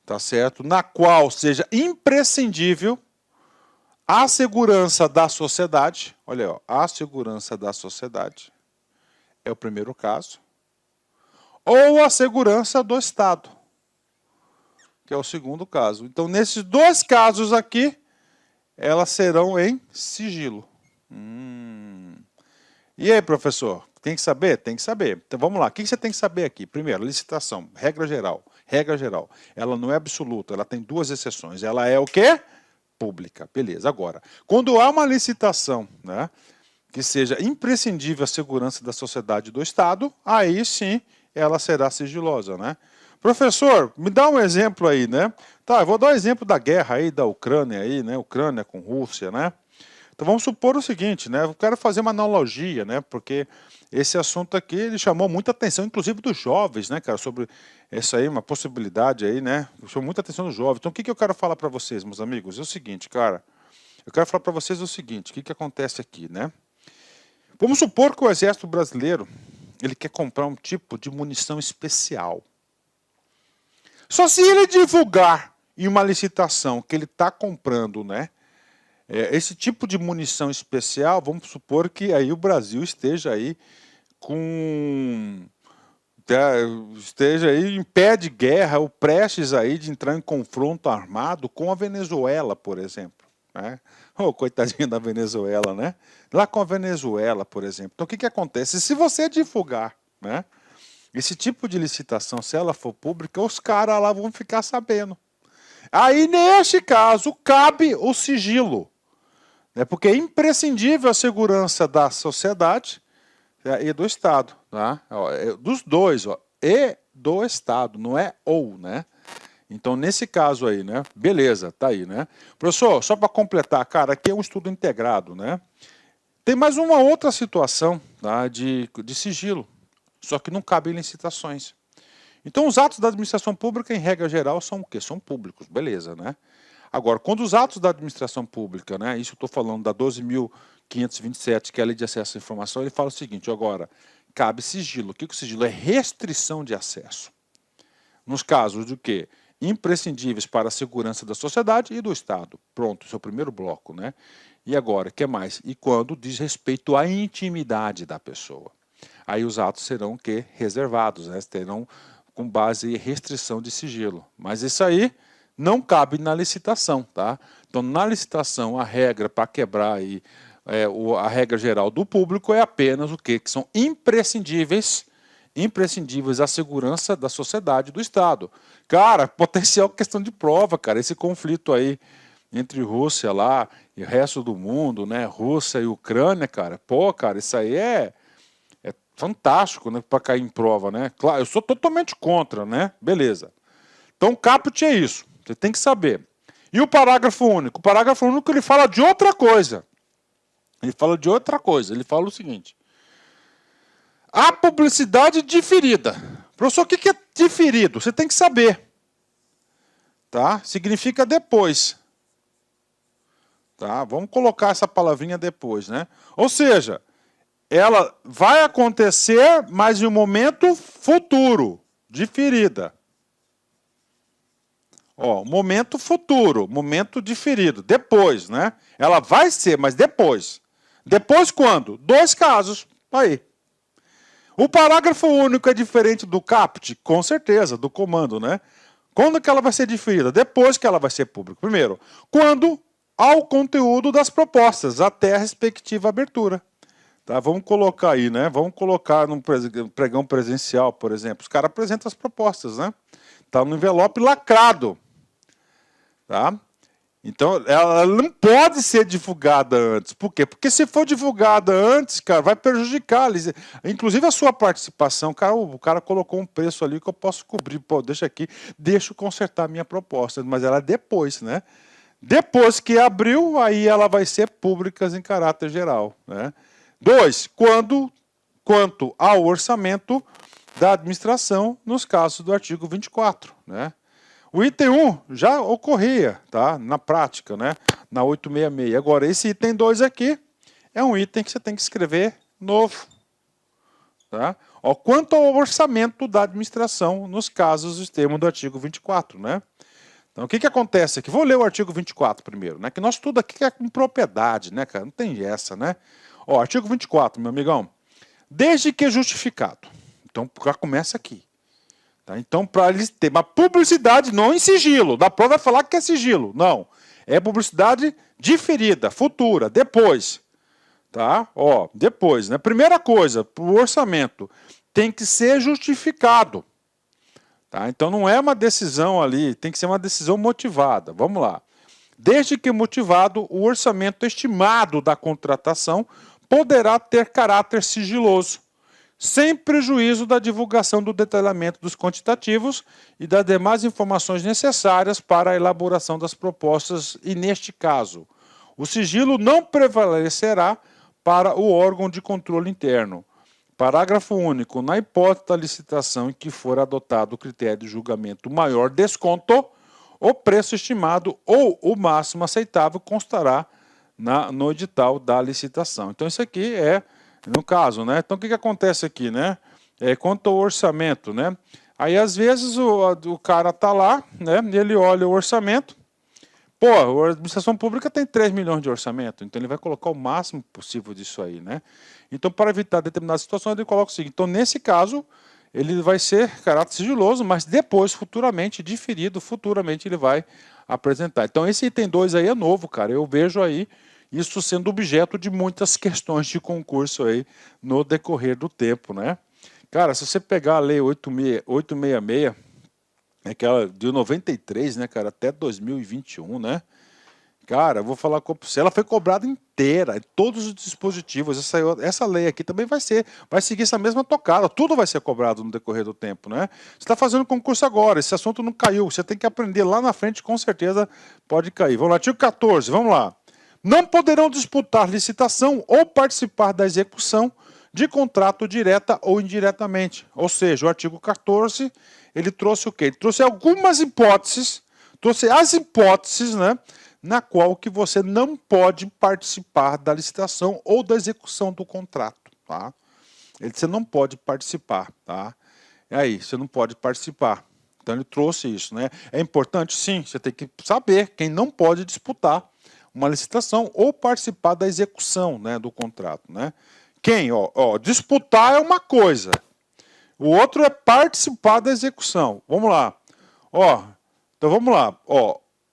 Speaker 2: Tá certo? Na qual seja imprescindível a segurança da sociedade, olha, ó, a segurança da sociedade, é o primeiro caso, ou a segurança do Estado, que é o segundo caso. Então, nesses dois casos aqui, elas serão em sigilo. E aí, professor, tem que saber? Tem que saber. Então, vamos lá. O que você tem que saber aqui? Primeiro, licitação, regra geral. Regra geral. Ela não é absoluta, ela tem duas exceções. Ela é o quê? pública. Beleza, agora, quando há uma licitação, né, que seja imprescindível à segurança da sociedade e do Estado, aí sim ela será sigilosa, né? Professor, me dá um exemplo aí, né? Tá, eu vou dar um exemplo da guerra aí, da Ucrânia aí, né? Ucrânia com Rússia, né? Então vamos supor o seguinte, né? Eu quero fazer uma analogia, né? Porque esse assunto aqui ele chamou muita atenção, inclusive dos jovens, né, cara? Sobre essa aí, uma possibilidade aí, né? Chamou muita atenção dos jovens. Então o que que eu quero falar para vocês, meus amigos? É o seguinte, cara. Eu quero falar para vocês o seguinte, o que que acontece aqui, né? Vamos supor que o Exército Brasileiro ele quer comprar um tipo de munição especial. Só se ele divulgar em uma licitação que ele está comprando, né, esse tipo de munição especial, vamos supor que aí o Brasil esteja aí esteja aí em pé de guerra ou prestes aí de entrar em confronto armado com a Venezuela, por exemplo, né? Oh, coitadinha da Venezuela, né? Lá com a Venezuela, por exemplo. Então o que que acontece? Se você divulgar, né, esse tipo de licitação, se ela for pública, os caras lá vão ficar sabendo. Aí, neste caso, cabe o sigilo, né, porque é imprescindível a segurança da sociedade, e do Estado. Tá? Dos dois, ó, e do Estado, não é ou, né? Então, nesse caso aí, né? Beleza, tá aí, né? Professor, só para completar, cara, aqui é um estudo integrado, né? Tem mais uma outra situação, tá, de sigilo, só que não cabe em licitações. Então, os atos da administração pública, em regra geral, são o quê? São públicos, beleza, né? Agora, quando os atos da administração pública, né, isso eu estou falando da 12.527, que é a Lei de Acesso à Informação, ele fala o seguinte, agora, cabe sigilo. O que é o sigilo? É restrição de acesso. Nos casos de quê? Imprescindíveis para a segurança da sociedade e do Estado. Pronto, esse é o primeiro bloco, né? E agora, o que mais? E quando diz respeito à intimidade da pessoa. Aí os atos serão o quê? Reservados, né? Terão com base em restrição de sigilo. Mas isso aí não cabe na licitação, tá? Então, na licitação, a regra para quebrar aí, a regra geral do público é apenas o quê? Que são imprescindíveis à segurança da sociedade e do Estado. Cara, potencial questão de prova, cara, esse conflito aí entre Rússia lá e o resto do mundo, né? Rússia e Ucrânia, cara, pô, cara, isso aí é fantástico, né, para cair em prova, né? Claro, eu sou totalmente contra, né? Beleza. Então, caput é isso. Você tem que saber. E o parágrafo único? O parágrafo único ele fala de outra coisa. Ele fala de outra coisa. Ele fala o seguinte. A publicidade diferida. Professor, o que é diferido? Você tem que saber. Tá? Significa depois. Tá? Vamos colocar essa palavrinha depois, né? Ou seja, ela vai acontecer, mas em um momento futuro. Diferida. Ó, momento futuro, momento diferido, depois, né? Ela vai ser, mas depois. Depois quando? Dois casos, aí. O parágrafo único é diferente do caput? Com certeza, do comando, né? Quando que ela vai ser diferida? Depois que ela vai ser pública. Primeiro, quando ao conteúdo das propostas, até a respectiva abertura. Tá? Vamos colocar aí, né? Vamos colocar num pregão presencial, por exemplo. Os caras apresentam as propostas, né? Tá no envelope lacrado. Tá? Então, ela não pode ser divulgada antes. Por quê? Porque se for divulgada antes, cara, vai prejudicar. Inclusive a sua participação. Cara, o cara colocou um preço ali que eu posso cobrir. Pô, deixa aqui, deixa eu consertar a minha proposta. Mas ela é depois, né? Depois que abriu, aí ela vai ser pública em caráter geral. Né? 2. Quanto ao orçamento da administração, nos casos do artigo 24, né? O item 1 já ocorria, tá? Na prática, né? Na 866. Agora, esse item 2 aqui é um item que você tem que escrever novo. Tá? Ó, quanto ao orçamento da administração, nos casos dos termos do artigo 24, né? Então, o que que acontece aqui? Vou ler o artigo 24 primeiro, né? Que nós tudo aqui é com propriedade, né, cara? Não tem essa, né? Ó, artigo 24, meu amigão. Desde que justificado. Então, já começa aqui. Tá? Então, para eles ter uma publicidade não em sigilo, da prova vai falar que é sigilo. Não. É publicidade diferida, futura, depois. Tá? Ó, depois, né? Primeira coisa, o orçamento tem que ser justificado. Tá? Então, não é uma decisão ali, tem que ser uma decisão motivada. Vamos lá. desde que motivado, o orçamento estimado da contratação poderá ter caráter sigiloso, sem prejuízo da divulgação do detalhamento dos quantitativos e das demais informações necessárias para a elaboração das propostas e, neste caso, o sigilo não prevalecerá para o órgão de controle interno. Parágrafo único. Na hipótese da licitação em que for adotado o critério de julgamento maior desconto, o preço estimado ou o máximo aceitável constará no edital da licitação. Então, isso aqui é, no caso, né? Então, o que acontece aqui, né? Quanto ao orçamento, né? Aí, às vezes, o cara tá lá, né? Ele olha o orçamento. Pô, a administração pública tem 3 milhões de orçamento, então ele vai colocar o máximo possível disso aí, né? Então, para evitar determinadas situações, ele coloca o seguinte. Então, nesse caso, ele vai ser caráter sigiloso, mas depois, futuramente, diferido, futuramente ele vai apresentar. Então, esse item 2 aí é novo, cara. Eu vejo aí isso sendo objeto de muitas questões de concurso aí no decorrer do tempo, né? Cara, se você pegar a lei 866, aquela de 93, né, cara, até 2021, né? Cara, eu vou falar com você, ela foi cobrada inteira, em todos os dispositivos. Essa lei aqui também vai seguir essa mesma tocada, tudo vai ser cobrado no decorrer do tempo, né? Você está fazendo concurso agora, esse assunto não caiu, você tem que aprender lá na frente, com certeza pode cair. Vamos lá, artigo 14, vamos lá. Não poderão disputar licitação ou participar da execução de contrato direta ou indiretamente. Ou seja, o artigo 14, ele trouxe o quê? Ele trouxe algumas hipóteses, trouxe as hipóteses, né, na qual que você não pode participar da licitação ou da execução do contrato, tá? Você não pode participar, tá? E aí, você não pode participar. Então ele trouxe isso, né? É importante, sim, você tem que saber quem não pode disputar uma licitação ou participar da execução, né, do contrato, né? Quem? Disputar é uma coisa. O outro é participar da execução. Vamos lá. Então vamos lá.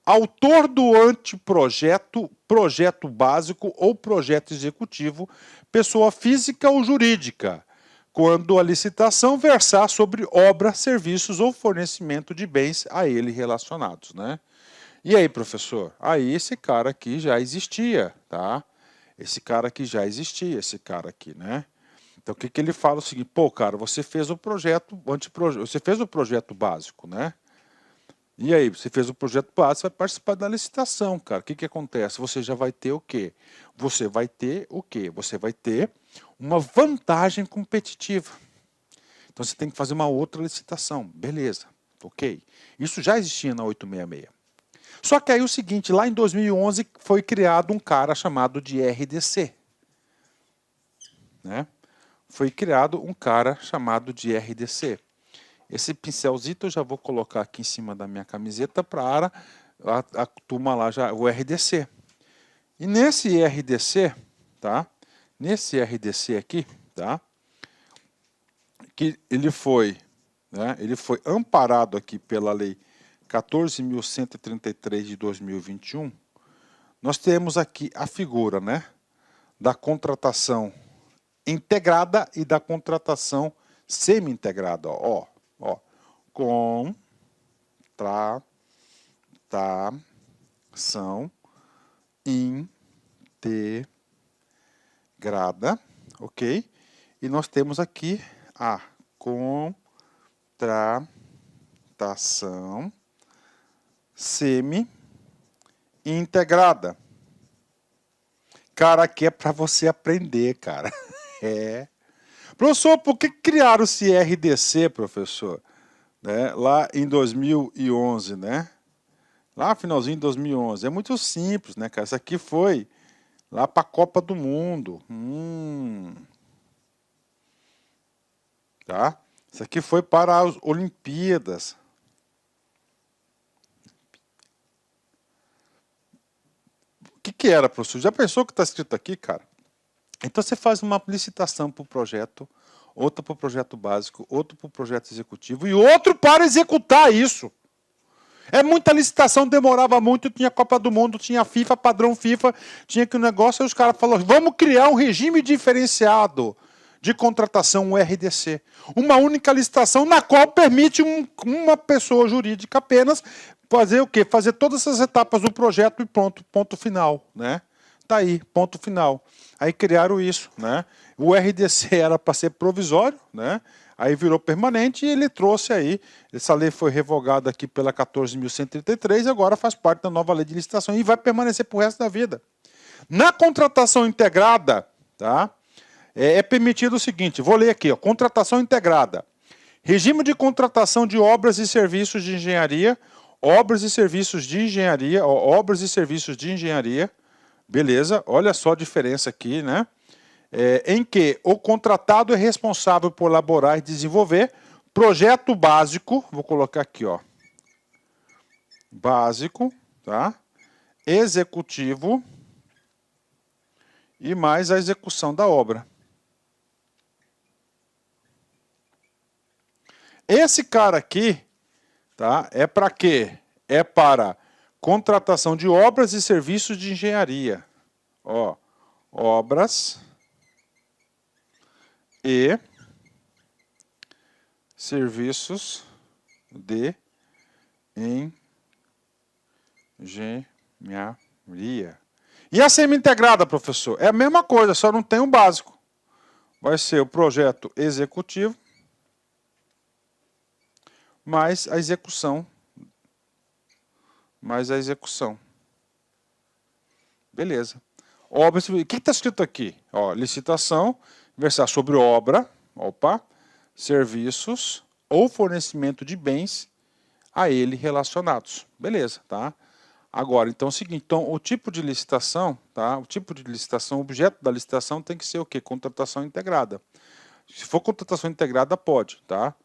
Speaker 2: Autor do anteprojeto, projeto básico ou projeto executivo, pessoa física ou jurídica, quando a licitação versar sobre obra, serviços ou fornecimento de bens a ele relacionados, né? E aí, professor? Aí esse cara aqui já existia, tá? Esse cara aqui já existia, esse cara aqui, né? Então o que ele fala? O seguinte, pô, cara, você fez o projeto, você fez o projeto básico, né? E aí, você fez o projeto básico, você vai participar da licitação, cara. O que acontece? Você já vai ter o quê? Você vai ter o quê? Você vai ter uma vantagem competitiva. Então você tem que fazer uma outra licitação. Beleza, ok. Isso já existia na 866. Só que aí o seguinte, lá em 2011 foi criado um cara chamado de RDC. Né? Foi criado um cara chamado de RDC. Esse pincelzito eu já vou colocar aqui em cima da minha camiseta para a turma lá, já, o RDC. E nesse RDC, tá? Nesse RDC aqui, tá? Que ele foi amparado aqui pela lei 14.133 de 2021, nós temos aqui a figura, né, da contratação integrada e da contratação semi-integrada. Contratação integrada, ok? E nós temos aqui a contratação semi-integrada. Cara, aqui é para você aprender, cara. Professor, por que criaram esse RDC, professor? Né? Lá em 2011, né? Lá finalzinho de 2011. É muito simples, né, cara? Isso aqui foi lá para a Copa do Mundo. Tá? Isso aqui foi para as Olimpíadas. O que era, professor? Já pensou o que está escrito aqui, cara? Então você faz uma licitação para o projeto, outra para o projeto básico, outro para o projeto executivo e outro para executar isso. É muita licitação, demorava muito, tinha Copa do Mundo, tinha FIFA, padrão FIFA, tinha que o negócio, e os caras falaram, vamos criar um regime diferenciado de contratação, um RDC. Uma única licitação na qual permite uma pessoa jurídica apenas fazer o quê? Fazer todas essas etapas do projeto e pronto, ponto final, né? Tá aí, ponto final. Aí criaram isso, né? O RDC era para ser provisório, né? Aí virou permanente e ele trouxe aí, essa lei foi revogada aqui pela 14.133 e agora faz parte da nova lei de licitação e vai permanecer para o resto da vida. Na contratação integrada, tá? É permitido o seguinte, vou ler aqui, ó, contratação integrada. Regime de contratação de obras e serviços de engenharia, obras e serviços de engenharia, obras e serviços de engenharia, beleza, olha só a diferença aqui, né? Em que o contratado é responsável por elaborar e desenvolver projeto básico, vou colocar aqui, ó, básico, tá? Executivo e mais a execução da obra. Esse cara aqui, tá? É para quê? É para contratação de obras e serviços de engenharia. Ó, obras e serviços de engenharia. E a semi-integrada, professor? É a mesma coisa, só não tem o básico. Vai ser o projeto executivo mais a execução. Beleza. Obras, o que está escrito aqui? Ó, licitação, versar sobre obra, opa, serviços ou fornecimento de bens a ele relacionados. Beleza, tá? Agora, então é o seguinte, então o tipo de licitação, tá? O tipo de licitação, o objeto da licitação tem que ser o quê? Contratação integrada. Se for contratação integrada, pode, tá?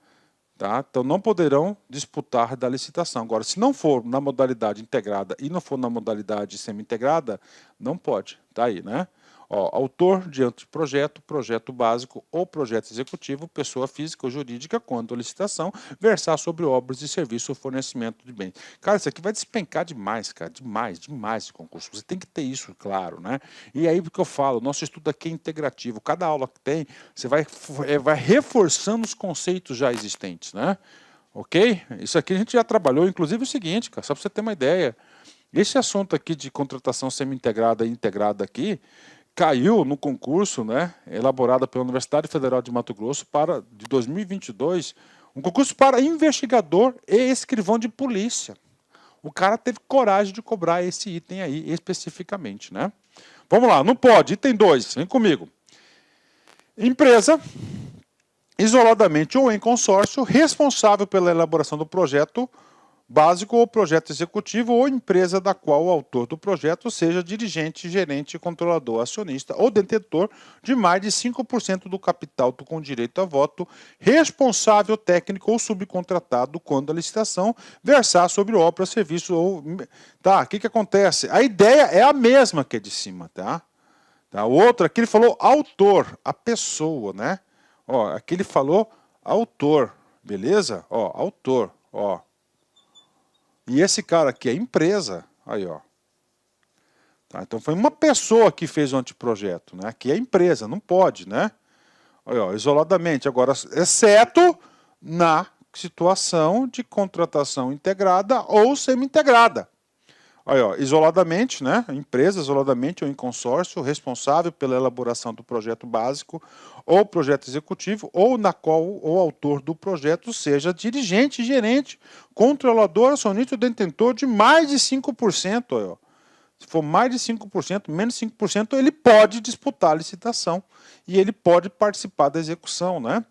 Speaker 2: Então não poderão disputar da licitação. Agora, se não for na modalidade integrada e não for na modalidade semi-integrada, não pode. Tá aí, né? Ó, autor diante de projeto, projeto básico ou projeto executivo, pessoa física ou jurídica, quando a licitação versar sobre obras e serviços ou fornecimento de bens. Cara, isso aqui vai despencar demais, cara, demais esse concurso. Você tem que ter isso, claro, né? E aí, porque eu falo, nosso estudo aqui é integrativo. Cada aula que tem, você vai reforçando os conceitos já existentes, né? Ok? Isso aqui a gente já trabalhou, inclusive o seguinte, cara, só para você ter uma ideia. Esse assunto aqui de contratação semi-integrada e integrada aqui, caiu no concurso, né, elaborado pela Universidade Federal de Mato Grosso de 2022, um concurso para investigador e escrivão de polícia. O cara teve coragem de cobrar esse item aí especificamente, né? Vamos lá, não pode. Item 2, vem comigo. Empresa, isoladamente ou em consórcio, responsável pela elaboração do projeto básico ou projeto executivo ou empresa da qual o autor do projeto seja dirigente, gerente, controlador, acionista ou detentor de mais de 5% do capital com direito a voto, responsável técnico ou subcontratado quando a licitação versar sobre obra, serviço ou... Tá, o que acontece? A ideia é a mesma que é de cima, tá? O outro aqui ele falou autor, a pessoa, né? Ó, aqui ele falou autor, beleza? Ó, autor, ó. E esse cara aqui é empresa, aí ó. Tá, então foi uma pessoa que fez o anteprojeto, né? Aqui é empresa, não pode, né? Aí, ó, isoladamente, agora, exceto na situação de contratação integrada ou semi-integrada. Aí, ó, isoladamente, né? Empresa, isoladamente ou em consórcio, responsável pela elaboração do projeto básico ou projeto executivo, ou na qual o autor do projeto seja dirigente, gerente, controlador, acionista ou detentor de mais de 5%. Ó. Se for mais de 5%, menos 5%, ele pode disputar a licitação e ele pode participar da execução, né?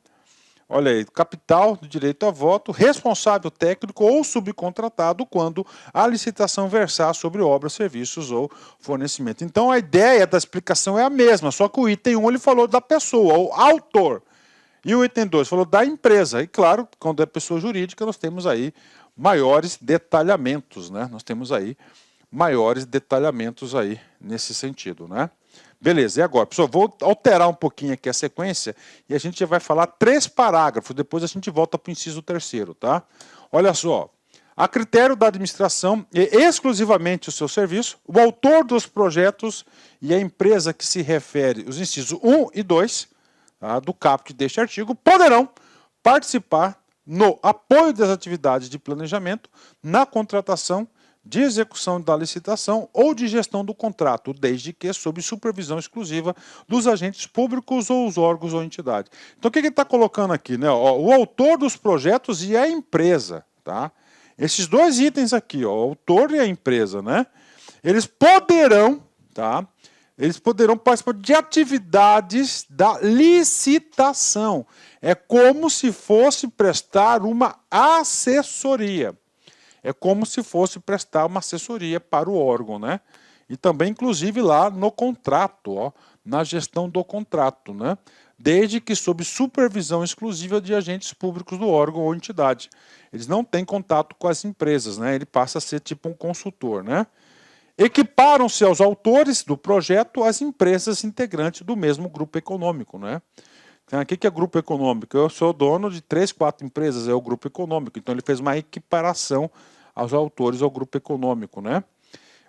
Speaker 2: Olha aí, capital do direito a voto, responsável técnico ou subcontratado quando a licitação versar sobre obras, serviços ou fornecimento. Então a ideia da explicação é a mesma, só que o item 1 ele falou da pessoa, o autor. E o item 2 falou da empresa. E claro, quando é pessoa jurídica, nós temos aí maiores detalhamentos, né? Nós temos aí maiores detalhamentos aí nesse sentido, né? Beleza, e agora, pessoal, vou alterar um pouquinho aqui a sequência e a gente já vai falar 3 parágrafos, depois a gente volta para o inciso 3º, tá? Olha só, a critério da administração e exclusivamente o seu serviço, o autor dos projetos e a empresa que se refere, os incisos 1 e 2, tá, do caput deste artigo, poderão participar no apoio das atividades de planejamento, na contratação, de execução da licitação ou de gestão do contrato, desde que sob supervisão exclusiva dos agentes públicos ou os órgãos ou entidades. Então, o que ele está colocando aqui? Né? Ó, o autor dos projetos e a empresa. Tá? Esses dois itens aqui, ó, o autor e a empresa, né? Eles poderão, tá? Eles poderão participar de atividades da licitação. É como se fosse prestar uma assessoria. É como se fosse prestar uma assessoria para o órgão, né? E também, inclusive, lá no contrato, ó, na gestão do contrato, né? Desde que sob supervisão exclusiva de agentes públicos do órgão ou entidade. Eles não têm contato com as empresas, né? Ele passa a ser tipo um consultor, né? Equiparam-se aos autores do projeto as empresas integrantes do mesmo grupo econômico, né? Então, o que é grupo econômico? Eu sou dono de 3, 4 empresas, é o grupo econômico. Então, ele fez uma equiparação aos autores ao grupo econômico, né?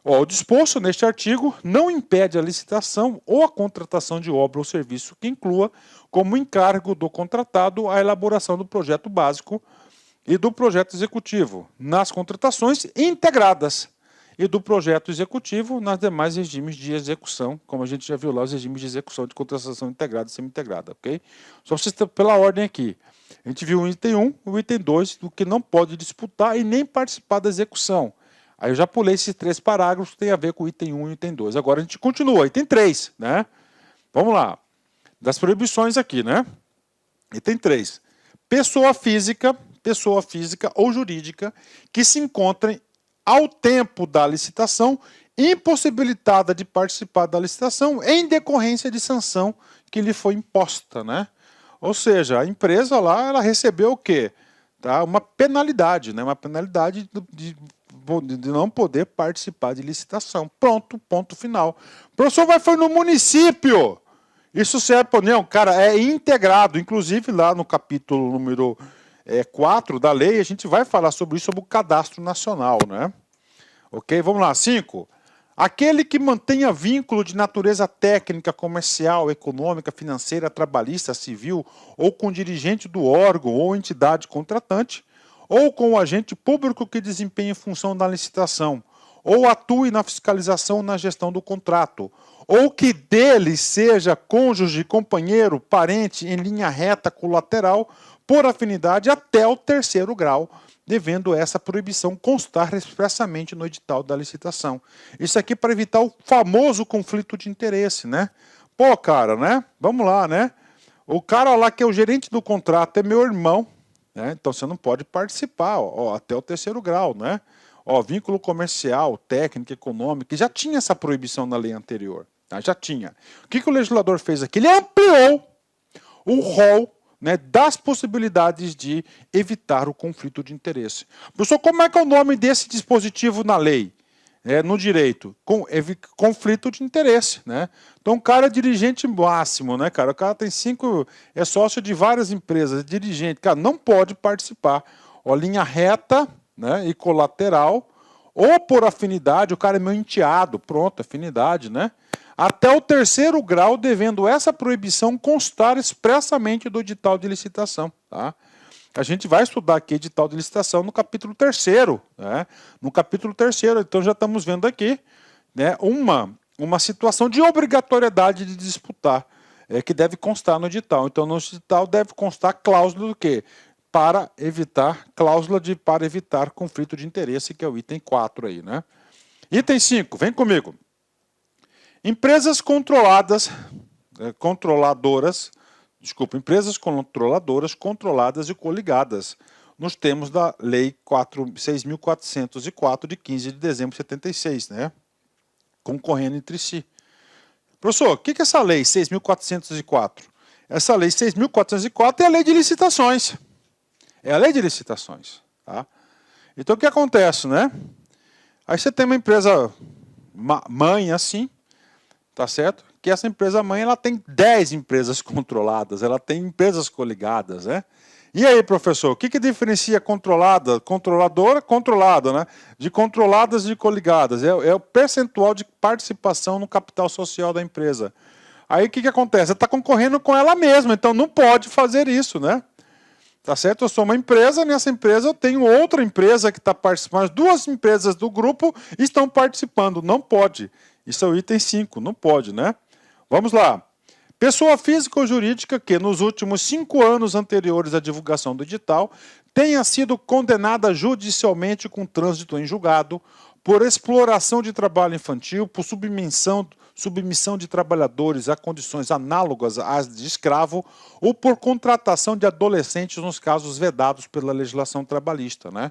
Speaker 2: Ó, o disposto neste artigo não impede a licitação ou a contratação de obra ou serviço que inclua como encargo do contratado a elaboração do projeto básico e do projeto executivo nas contratações integradas e do projeto executivo nas demais regimes de execução, como a gente já viu lá, os regimes de execução de contratação integrada e semi-integrada, ok? Só para vocês terem pela ordem aqui. A gente viu o item 1 e o item 2, do que não pode disputar e nem participar da execução. Aí eu já pulei esses 3 parágrafos que tem a ver com o item 1 e o item 2. Agora a gente continua, item 3, né? Vamos lá. Das proibições aqui, né? Item 3. Pessoa física ou jurídica que se encontrem ao tempo da licitação, impossibilitada de participar da licitação em decorrência de sanção que lhe foi imposta, né? Ou seja, a empresa lá, ela recebeu o quê? Tá? Uma penalidade, né? Uma penalidade de não poder participar de licitação. Pronto, ponto final. O professor foi no município. Isso serve para... Não, cara, é integrado. Inclusive lá no capítulo número 4 da lei, a gente vai falar sobre isso, sobre o cadastro nacional, né? Ok, vamos lá. 5. Aquele que mantenha vínculo de natureza técnica, comercial, econômica, financeira, trabalhista, civil, ou com dirigente do órgão ou entidade contratante, ou com o agente público que desempenhe função na licitação, ou atue na fiscalização na gestão do contrato, ou que dele seja cônjuge, companheiro, parente em linha reta colateral, por afinidade até o 3º grau, devendo essa proibição constar expressamente no edital da licitação. Isso aqui para evitar o famoso conflito de interesse, né? Pô, cara, né? Vamos lá, né? O cara lá que é o gerente do contrato é meu irmão, né? Então você não pode participar, ó, até o 3º grau, né? Ó, vínculo comercial, técnico, econômico, já tinha essa proibição na lei anterior, tá? Já tinha. O que o legislador fez aqui? Ele ampliou o rol, né, das possibilidades de evitar o conflito de interesse. Professor, como é que é o nome desse dispositivo na lei? No direito? Conflito de interesse, né? Então o cara é dirigente máximo, né, cara? O cara tem 5, é sócio de várias empresas, dirigente, cara, não pode participar. Ó, linha reta, né, e colateral, ou por afinidade, o cara é meu enteado, pronto, afinidade, né? Até o 3º grau, devendo essa proibição constar expressamente do edital de licitação. Tá? A gente vai estudar aqui edital de licitação no capítulo 3º. Né? No capítulo 3º, então já estamos vendo aqui, né, uma situação de obrigatoriedade de disputar, que deve constar no edital. Então, no edital deve constar cláusula do quê? Para evitar conflito de interesse, que é o item 4 aí, né? Item 5, vem comigo. Empresas controladoras, controladas e coligadas, nos termos da Lei 6.404, de 15 de dezembro de 76, né? Concorrendo entre si. Professor, o que é essa Lei 6.404? Essa Lei 6.404 é a Lei de Licitações. É a Lei de Licitações. Tá? Então, o que acontece, né? Aí você tem uma empresa mãe assim, tá certo? Que essa empresa mãe, ela tem 10 empresas controladas, ela tem empresas coligadas, né? E aí, professor, o que diferencia controladora, controlada, né? De controladas e de coligadas? É o percentual de participação no capital social da empresa. Aí o que acontece? Ela está concorrendo com ela mesma, então não pode fazer isso, né? Tá certo? Eu sou uma empresa, nessa empresa eu tenho outra empresa que está participando, as duas empresas do grupo estão participando. Não pode. Isso é o item 5, não pode, né? Vamos lá. Pessoa física ou jurídica que, nos últimos 5 anos anteriores à divulgação do edital, tenha sido condenada judicialmente com trânsito em julgado, por exploração de trabalho infantil, por submissão de trabalhadores a condições análogas às de escravo, ou por contratação de adolescentes nos casos vedados pela legislação trabalhista, né?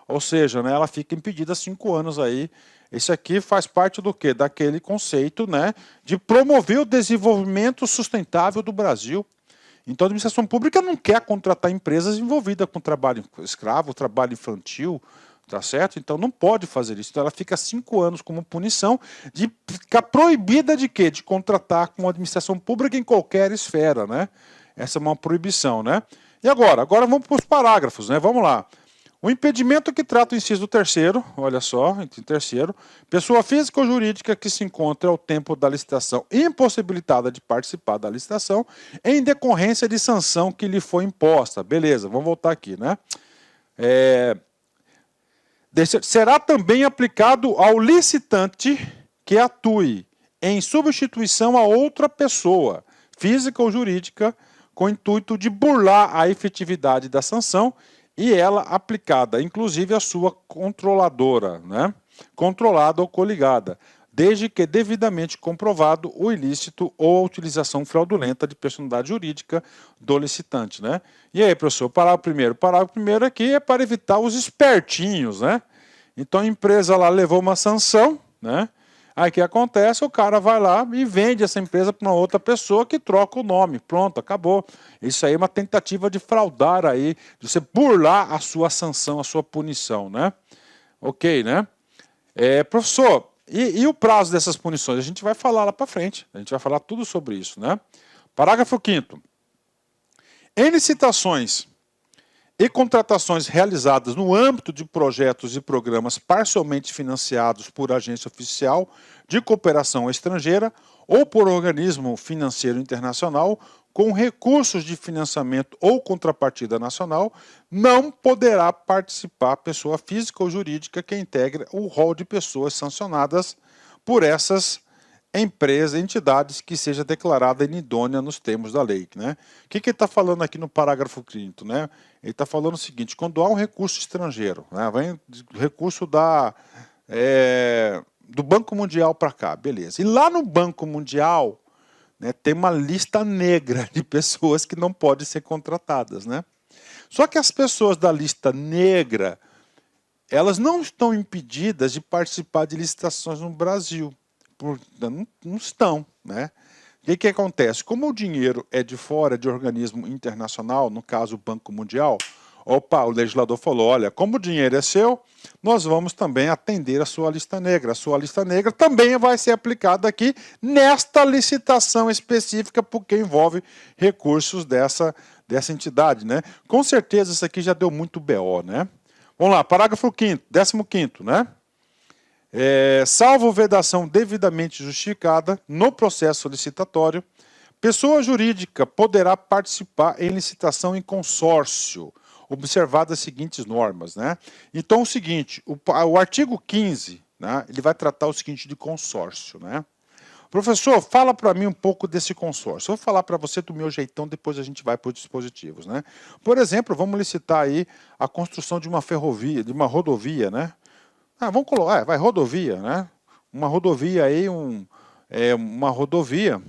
Speaker 2: Ou seja, né, ela fica impedida 5 anos aí. Esse aqui faz parte do quê? Daquele conceito, né, de promover o desenvolvimento sustentável do Brasil. Então a administração pública não quer contratar empresas envolvidas com trabalho escravo, trabalho infantil, tá certo? Então não pode fazer isso. Então ela fica 5 anos como punição de ficar proibida de quê? De contratar com a administração pública em qualquer esfera, né? Essa é uma proibição, né? E agora vamos para os parágrafos, né? Vamos lá. O impedimento que trata o inciso 3º, olha só, terceiro, pessoa física ou jurídica que se encontra ao tempo da licitação impossibilitada de participar da licitação em decorrência de sanção que lhe foi imposta. Beleza, vamos voltar aqui, né? Será também aplicado ao licitante que atue em substituição a outra pessoa, física ou jurídica, com o intuito de burlar a efetividade da sanção e ela aplicada, inclusive a sua controladora, né? Controlada ou coligada, desde que devidamente comprovado o ilícito ou a utilização fraudulenta de personalidade jurídica do licitante, né? E aí, professor, parágrafo primeiro. Parágrafo primeiro aqui é para evitar os espertinhos, né? Então a empresa lá levou uma sanção, né? Aí o que acontece? O cara vai lá e vende essa empresa para uma outra pessoa que troca o nome. Pronto, acabou. Isso aí é uma tentativa de fraudar aí, de você burlar a sua sanção, a sua punição, né? Ok, né? Professor, e o prazo dessas punições? A gente vai falar lá para frente. A gente vai falar tudo sobre isso, né? Parágrafo 5º. Em licitações e contratações realizadas no âmbito de projetos e programas parcialmente financiados por agência oficial de cooperação estrangeira ou por organismo financeiro internacional com recursos de financiamento ou contrapartida nacional, não poderá participar pessoa física ou jurídica que integra o rol de pessoas sancionadas por essas empresa, entidades que seja declarada inidônea nos termos da lei, né? O que ele está falando aqui no parágrafo 5º, né? Ele está falando o seguinte: quando há um recurso estrangeiro, né? Vem recurso do Banco Mundial para cá, beleza. E lá no Banco Mundial, né, tem uma lista negra de pessoas que não podem ser contratadas, né? Só que as pessoas da lista negra, elas não estão impedidas de participar de licitações no Brasil. Não estão, né? O que acontece? Como o dinheiro é de fora de organismo internacional, no caso o Banco Mundial, o legislador falou, olha, como o dinheiro é seu, nós vamos também atender a sua lista negra. A sua lista negra também vai ser aplicada aqui nesta licitação específica, porque envolve recursos dessa entidade, né? Com certeza isso aqui já deu muito BO, né? Vamos lá, parágrafo 15º, né? Salvo vedação devidamente justificada no processo licitatório, pessoa jurídica poderá participar em licitação em consórcio, observadas as seguintes normas, né? Então, o seguinte, o artigo 15, né, ele vai tratar o seguinte de consórcio, né? Professor, fala para mim um pouco desse consórcio. Eu vou falar para você do meu jeitão, depois a gente vai para os dispositivos, né? Por exemplo, vamos licitar aí a construção de uma ferrovia, de uma rodovia, né? Vamos colocar, vai rodovia, né? Uma rodovia aí, uma rodovia,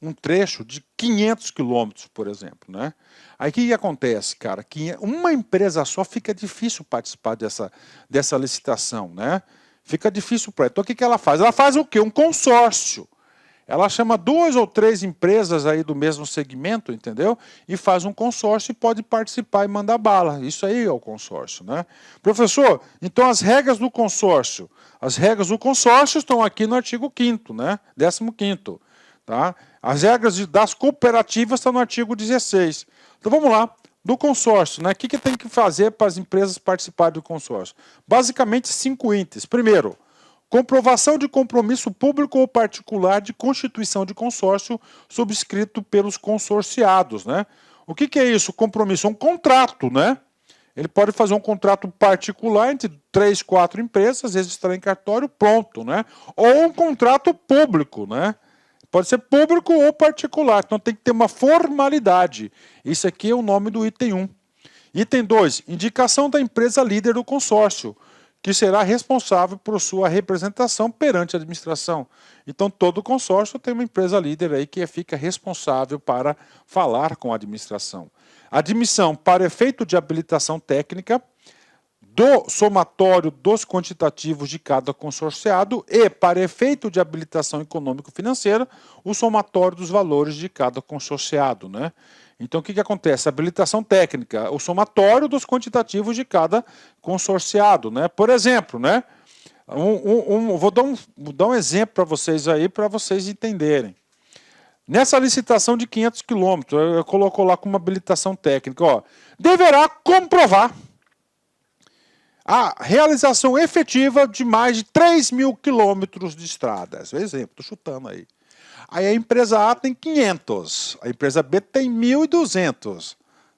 Speaker 2: um trecho de 500 quilômetros, por exemplo, né? Aí o que acontece, cara? Que uma empresa só fica difícil participar dessa licitação, né? Fica difícil para ela. Então o que ela faz? Ela faz o quê? Um consórcio. Ela chama 2 ou 3 empresas aí do mesmo segmento, entendeu? E faz um consórcio e pode participar e mandar bala. Isso aí é o consórcio, né? Professor, então as regras do consórcio. As regras do consórcio estão aqui no artigo 5º, né? 15º, tá? As regras das cooperativas estão no artigo 16. Então vamos lá. Do consórcio, né? O que tem que fazer para as empresas participarem do consórcio? Basicamente 5 itens. Primeiro, comprovação de compromisso público ou particular de constituição de consórcio subscrito pelos consorciados, né? O que é isso? Compromisso é um contrato, né? Ele pode fazer um contrato particular entre 3, 4 empresas, registrar em cartório, pronto, né? Ou um contrato público, né? Pode ser público ou particular, então tem que ter uma formalidade. Isso aqui é o nome do item 1. Item 2, indicação da empresa líder do consórcio, que será responsável por sua representação perante a administração. Então, todo consórcio tem uma empresa líder aí que fica responsável para falar com a administração. Admissão para efeito de habilitação técnica do somatório dos quantitativos de cada consorciado e, para efeito de habilitação econômico-financeira, o somatório dos valores de cada consorciado, né? Então, o que acontece? Habilitação técnica, o somatório dos quantitativos de cada consorciado, né? Por exemplo, né? Vou dar um exemplo para vocês aí, para vocês entenderem. Nessa licitação de 500 quilômetros, eu coloco lá como habilitação técnica, ó, deverá comprovar a realização efetiva de mais de 3.000 quilômetros de estrada. Esse é o exemplo, estou chutando aí. Aí a empresa A tem 500, a empresa B tem 1.200,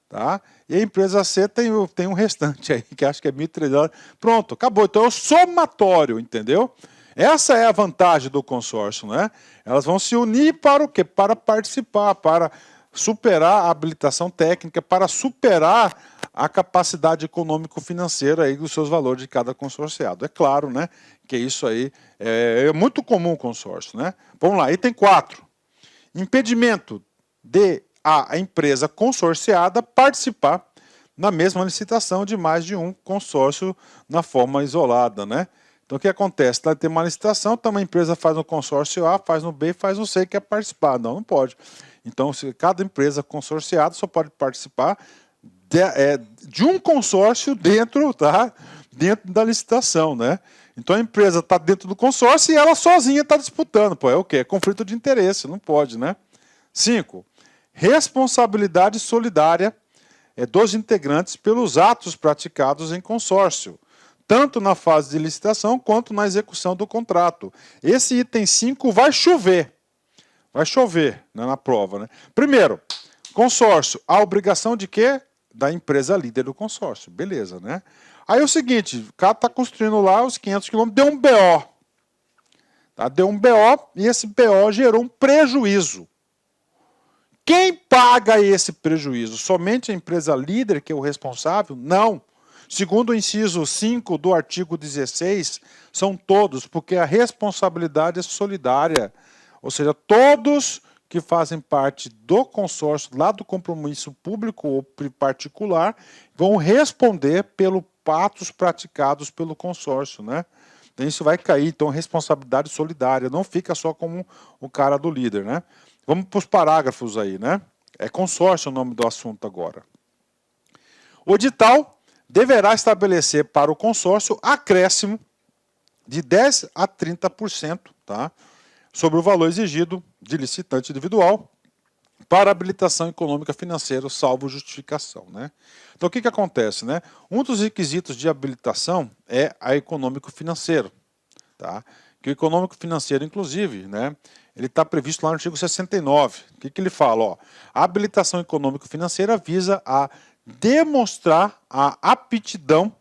Speaker 2: tá? E a empresa C tem um restante aí, que acho que é 1.300. Pronto, acabou. Então é o somatório, entendeu? Essa é a vantagem do consórcio, né? Elas vão se unir para o quê? Para participar, para superar a habilitação técnica, para superar a capacidade econômico-financeira aí dos seus valores de cada consorciado. É claro, né, que isso aí é muito comum o consórcio, né? Vamos lá, item 4. Impedimento de a empresa consorciada participar na mesma licitação de mais de um consórcio na forma isolada, né? Então, o que acontece? Tem uma licitação, então uma empresa faz no consórcio A, faz no B, faz no C e quer participar. Não pode. Então, cada empresa consorciada só pode participar de um consórcio dentro da licitação, né? Então, a empresa está dentro do consórcio e ela sozinha está disputando. Pô, é o quê? É conflito de interesse, não pode, né? 5. Responsabilidade solidária dos integrantes pelos atos praticados em consórcio, tanto na fase de licitação quanto na execução do contrato. Esse item 5 vai chover. Vai chover, né, na prova, né? Primeiro, consórcio, a obrigação de quê? Da empresa líder do consórcio. Beleza, né? Aí é o seguinte, o cara está construindo lá os 500 quilômetros, deu um BO. Tá? Deu um BO e esse BO gerou um prejuízo. Quem paga esse prejuízo? Somente a empresa líder, que é o responsável? Não. Segundo o inciso 5 do artigo 16, são todos, porque a responsabilidade é solidária. Ou seja, todos que fazem parte do consórcio, lá do compromisso público ou particular, vão responder pelos atos praticados pelo consórcio, né? Então, isso vai cair, então, responsabilidade solidária, não fica só como o cara do líder, né? Vamos para os parágrafos aí, né? É consórcio o nome do assunto agora. O edital deverá estabelecer para o consórcio acréscimo de 10% a 30%, tá? Sobre o valor exigido de licitante individual para habilitação econômica financeira, salvo justificação, né? Então, o que acontece, né? Um dos requisitos de habilitação é a econômico-financeiro, tá? Que o econômico-financeiro, inclusive, né? Ele está previsto lá no artigo 69. O que ele fala? Ó, a habilitação econômico-financeira visa a demonstrar a aptidão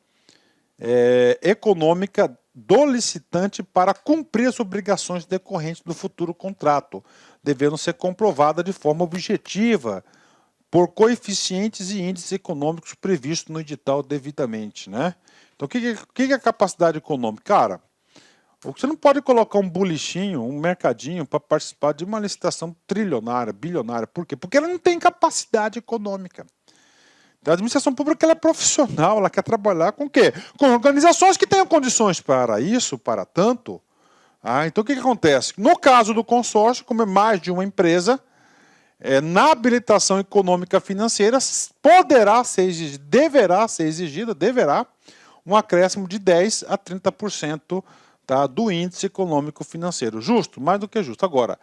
Speaker 2: econômica do licitante para cumprir as obrigações decorrentes do futuro contrato, devendo ser comprovada de forma objetiva por coeficientes e índices econômicos previstos no edital devidamente, né? Então, o que é capacidade econômica? Cara, você não pode colocar um bulichinho, um mercadinho para participar de uma licitação trilionária, bilionária. Por quê? Porque ela não tem capacidade econômica. A administração pública ela é profissional, ela quer trabalhar com o quê? Com organizações que tenham condições para isso, para tanto. Então, o que acontece? No caso do consórcio, como é mais de uma empresa, na habilitação econômica financeira, deverá ser exigida um acréscimo de 10% a 30%, tá, do índice econômico financeiro. Justo? Mais do que justo. Agora,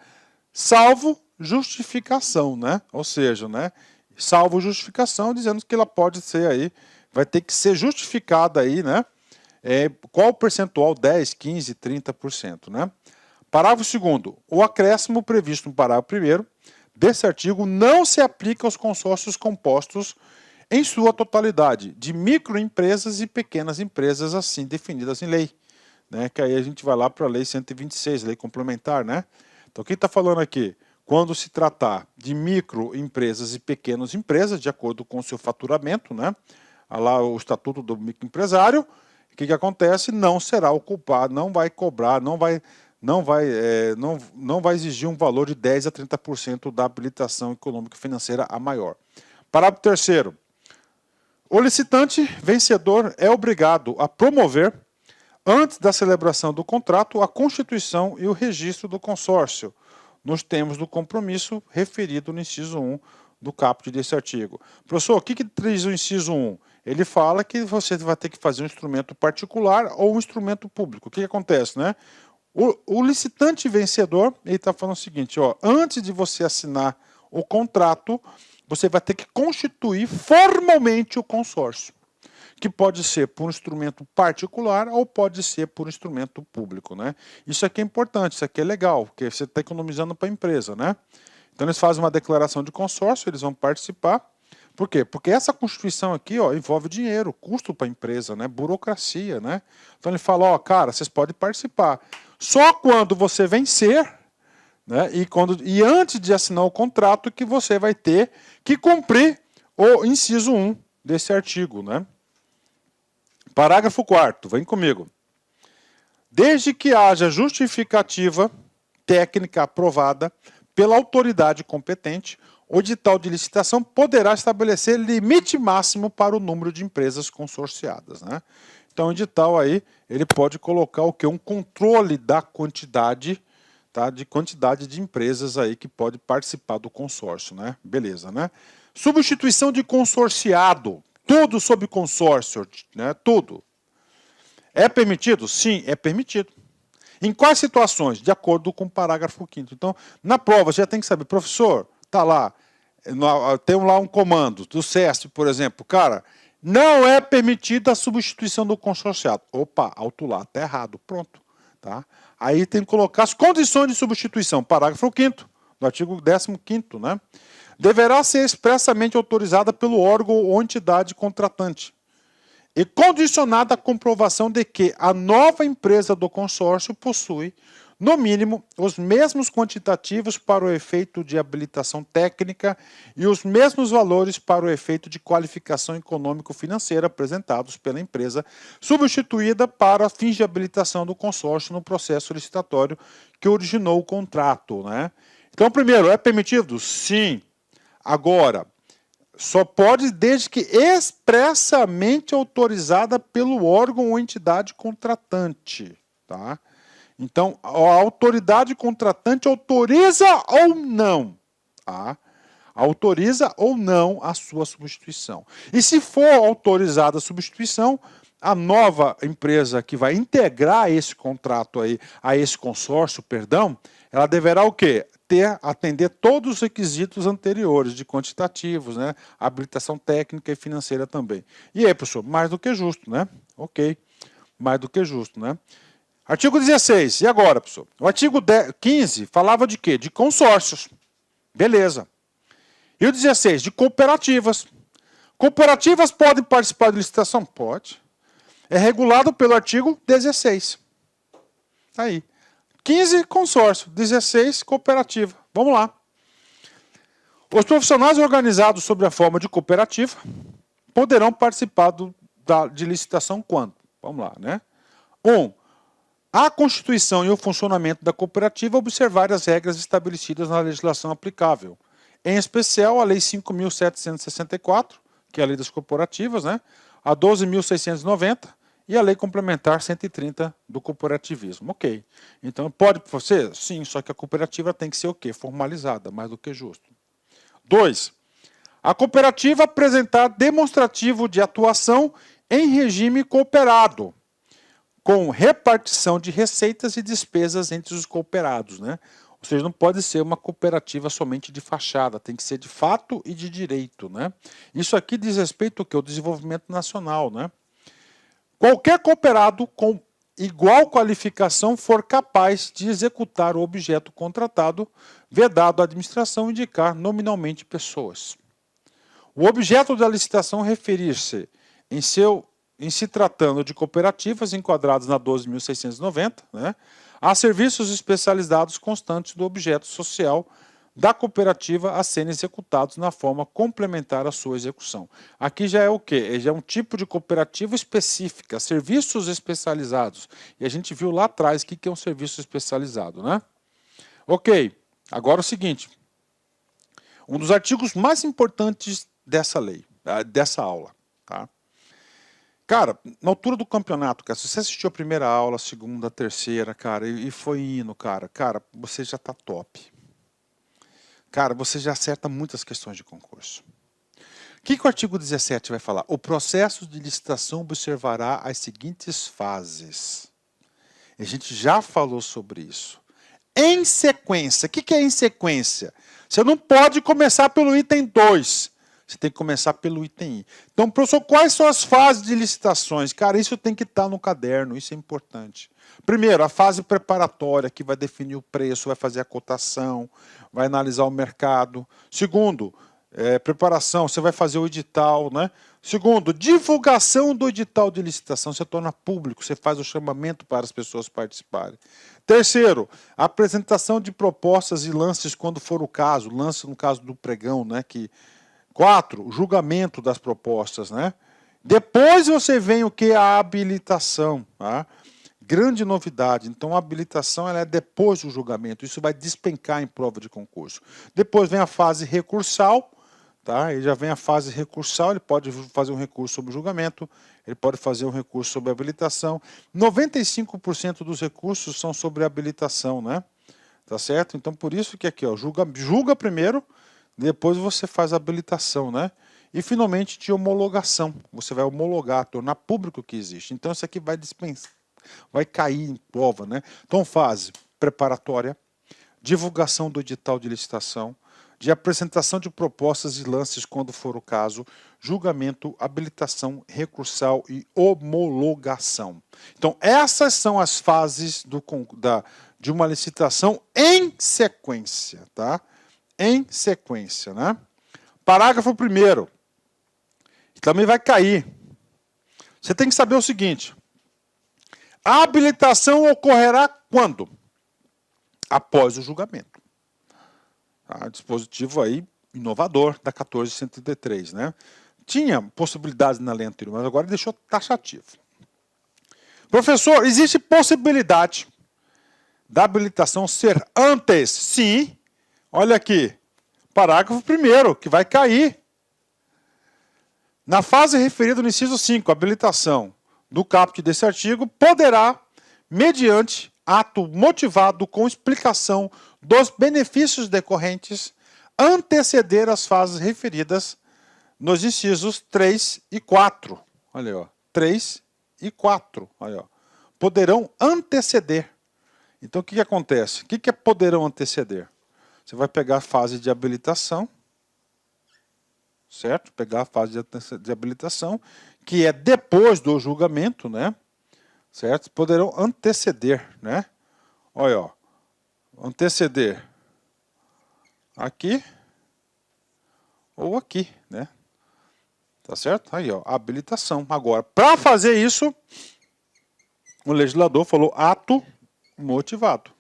Speaker 2: salvo justificação, né? Ou seja, né? Salvo justificação, dizendo que ela pode ser aí, vai ter que ser justificada aí, né? Qual o percentual? 10%, 15%, 30%, né? Parágrafo 2º. O acréscimo previsto no parágrafo 1º desse artigo não se aplica aos consórcios compostos em sua totalidade, de microempresas e pequenas empresas assim definidas em lei. Né? Que aí a gente vai lá para a lei 126, lei complementar, né? Então, quem está falando aqui? Quando se tratar de microempresas e pequenas empresas, de acordo com o seu faturamento, né? Lá o estatuto do microempresário, o que acontece? Não será o culpado, não vai cobrar, não vai exigir um valor de 10% a 30% da habilitação econômica e financeira a maior. Parágrafo 3º. O licitante vencedor é obrigado a promover, antes da celebração do contrato, a constituição e o registro do consórcio, nos termos do compromisso referido no inciso 1 do caput desse artigo. Professor, o que diz o inciso 1? Ele fala que você vai ter que fazer um instrumento particular ou um instrumento público. O que acontece, né? O licitante vencedor, ele está falando o seguinte, ó, antes de você assinar o contrato, você vai ter que constituir formalmente o consórcio, que pode ser por um instrumento particular ou pode ser por um instrumento público, né? Isso aqui é importante, isso aqui é legal, porque você está economizando para a empresa, né? Então eles fazem uma declaração de consórcio, eles vão participar. Por quê? Porque essa constituição aqui, ó, envolve dinheiro, custo para a empresa, né? Burocracia, né? Então ele fala, ó, cara, vocês podem participar. Só quando você vencer, né? E antes de assinar o contrato que você vai ter que cumprir o inciso 1 desse artigo, né? Parágrafo 4º, vem comigo. Desde que haja justificativa técnica aprovada pela autoridade competente, o edital de licitação poderá estabelecer limite máximo para o número de empresas consorciadas, né? Então, o edital aí, ele pode colocar o quê? Um controle da quantidade, tá? De quantidade de empresas aí que pode participar do consórcio, né? Beleza, né? Substituição de consorciado. Tudo sob consórcio, né? Tudo. É permitido? Sim, é permitido. Em quais situações? De acordo com o parágrafo 5º. Então, na prova, você já tem que saber, professor, tá lá, tem lá um comando do SESP, por exemplo, cara, não é permitida a substituição do consorciado. Opa, auto lá, tá errado, pronto. Tá? Aí tem que colocar as condições de substituição, parágrafo 5º, do artigo 15º, né? Deverá ser expressamente autorizada pelo órgão ou entidade contratante e condicionada à comprovação de que a nova empresa do consórcio possui, no mínimo, os mesmos quantitativos para o efeito de habilitação técnica e os mesmos valores para o efeito de qualificação econômico-financeira apresentados pela empresa substituída para fins de habilitação do consórcio no processo licitatório que originou o contrato, né? Então, primeiro, é permitido? Sim. Agora, só pode desde que expressamente autorizada pelo órgão ou entidade contratante, tá? Então, a autoridade contratante autoriza ou não, tá? Autoriza ou não a sua substituição. E se for autorizada a substituição, a nova empresa que vai integrar esse contrato aí, a esse consórcio, perdão, ela deverá o quê? Atender todos os requisitos anteriores de quantitativos, né? Habilitação técnica e financeira também. E aí, professor, mais do que justo, né? Ok, mais do que justo, né? Artigo 16, e agora, professor? O artigo 15 falava de quê? De consórcios. Beleza. E o 16, de cooperativas. Cooperativas podem participar de licitação? Pode. É regulado pelo artigo 16. Aí. 15, consórcio. 16, cooperativa. Vamos lá. Os profissionais organizados sob a forma de cooperativa poderão participar de licitação quando? Vamos lá, né? 1. A constituição e o funcionamento da cooperativa observar as regras estabelecidas na legislação aplicável. Em especial, a Lei 5.764, que é a Lei das Cooperativas, né? A 12.690 e a Lei Complementar 130 do cooperativismo. Ok. Então, pode você? Sim, só que a cooperativa tem que ser o quê? Formalizada, mais do que justo. 2. A cooperativa apresentar demonstrativo de atuação em regime cooperado, com repartição de receitas e despesas entre os cooperados, né? Ou seja, não pode ser uma cooperativa somente de fachada, tem que ser de fato e de direito, né? Isso aqui diz respeito ao quê? Ao desenvolvimento nacional, né? Qualquer cooperado com igual qualificação for capaz de executar o objeto contratado, vedado à administração indicar nominalmente pessoas. O objeto da licitação referir-se, em se tratando de cooperativas enquadradas na 12.690, né, a serviços especializados constantes do objeto social da cooperativa a serem executados na forma complementar à sua execução. Aqui já é o quê? Já é um tipo de cooperativa específica, serviços especializados. E a gente viu lá atrás o que é um serviço especializado, né? Ok, agora é o seguinte. Um dos artigos mais importantes dessa lei, dessa aula, tá? Cara, na altura do campeonato, cara, se você assistiu a primeira aula, a segunda, a terceira, cara, e foi indo, cara, você já tá top. Cara, você já acerta muitas questões de concurso. O que o artigo 17 vai falar? O processo de licitação observará as seguintes fases. A gente já falou sobre isso. Em sequência. O que é em sequência? Você não pode começar pelo item 2. Você tem que começar pelo item I. Então, professor, quais são as fases de licitações? Cara, isso tem que estar no caderno, isso é importante. Primeiro, a fase preparatória, que vai definir o preço, vai fazer a cotação, vai analisar o mercado. Segundo, preparação, você vai fazer o edital, né? Segundo, divulgação do edital de licitação, você torna público, você faz o chamamento para as pessoas participarem. Terceiro, apresentação de propostas e lances quando for o caso, lance no caso do pregão, né? 4, julgamento das propostas, né? Depois você vem o que? A habilitação, tá? Grande novidade. Então, a habilitação ela é depois do julgamento. Isso vai despencar em prova de concurso. Depois vem a fase recursal, tá? Ele já vem a fase recursal, ele pode fazer um recurso sobre o julgamento, ele pode fazer um recurso sobre a habilitação. 95% dos recursos são sobre a habilitação, né? Tá certo? Então, por isso que aqui, ó, julga primeiro, depois você faz a habilitação, né? E finalmente de homologação. Você vai homologar, tornar público que existe. Então isso aqui vai cair em prova, né? Então fase preparatória, divulgação do edital de licitação, de apresentação de propostas e lances quando for o caso, julgamento, habilitação, recursal e homologação. Então essas são as fases de uma licitação em sequência, tá? Em sequência, né? Parágrafo 1º, que também vai cair. Você tem que saber o seguinte: a habilitação ocorrerá quando? Após o julgamento. Tá? Dispositivo aí inovador da 14.133, né? Tinha possibilidades na lei anterior, mas agora deixou taxativo. Professor, existe possibilidade da habilitação ser antes? Sim. Olha aqui, parágrafo 1º, que vai cair. Na fase referida no inciso 5, habilitação do caput desse artigo, poderá, mediante ato motivado com explicação dos benefícios decorrentes, anteceder as fases referidas nos incisos 3 e 4. Olha aí, ó, 3 e 4. Olha, ó, poderão anteceder. Então, o que acontece? O que é poderão anteceder? Você vai pegar a fase de habilitação, certo? Pegar a fase de habilitação, que é depois do julgamento, né? Certo? Poderão anteceder, né? Olha, ó, anteceder aqui ou aqui, né? Tá certo? Aí, ó, habilitação. Agora, para fazer isso, o legislador falou ato motivado.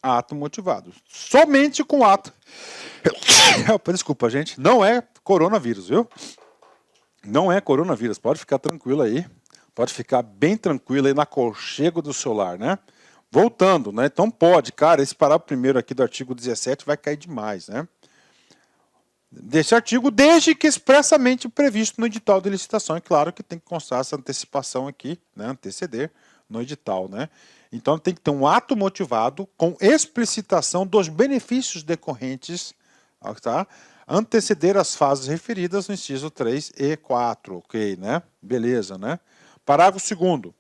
Speaker 2: Ato motivado. Somente com ato. Desculpa, gente. Não é coronavírus, viu? Não é coronavírus. Pode ficar tranquilo aí. Pode ficar bem tranquilo aí no aconchego do seu lar, né? Voltando, né? Então pode, cara, esse parágrafo primeiro aqui do artigo 17 vai cair demais, né? Desse artigo, desde que expressamente previsto no edital de licitação. É claro que tem que constar essa antecipação aqui, né? Anteceder no edital, né? Então tem que ter um ato motivado com explicitação dos benefícios decorrentes, tá? Anteceder as fases referidas no inciso 3 e 4, ok, né? Beleza, né? Parágrafo 2º.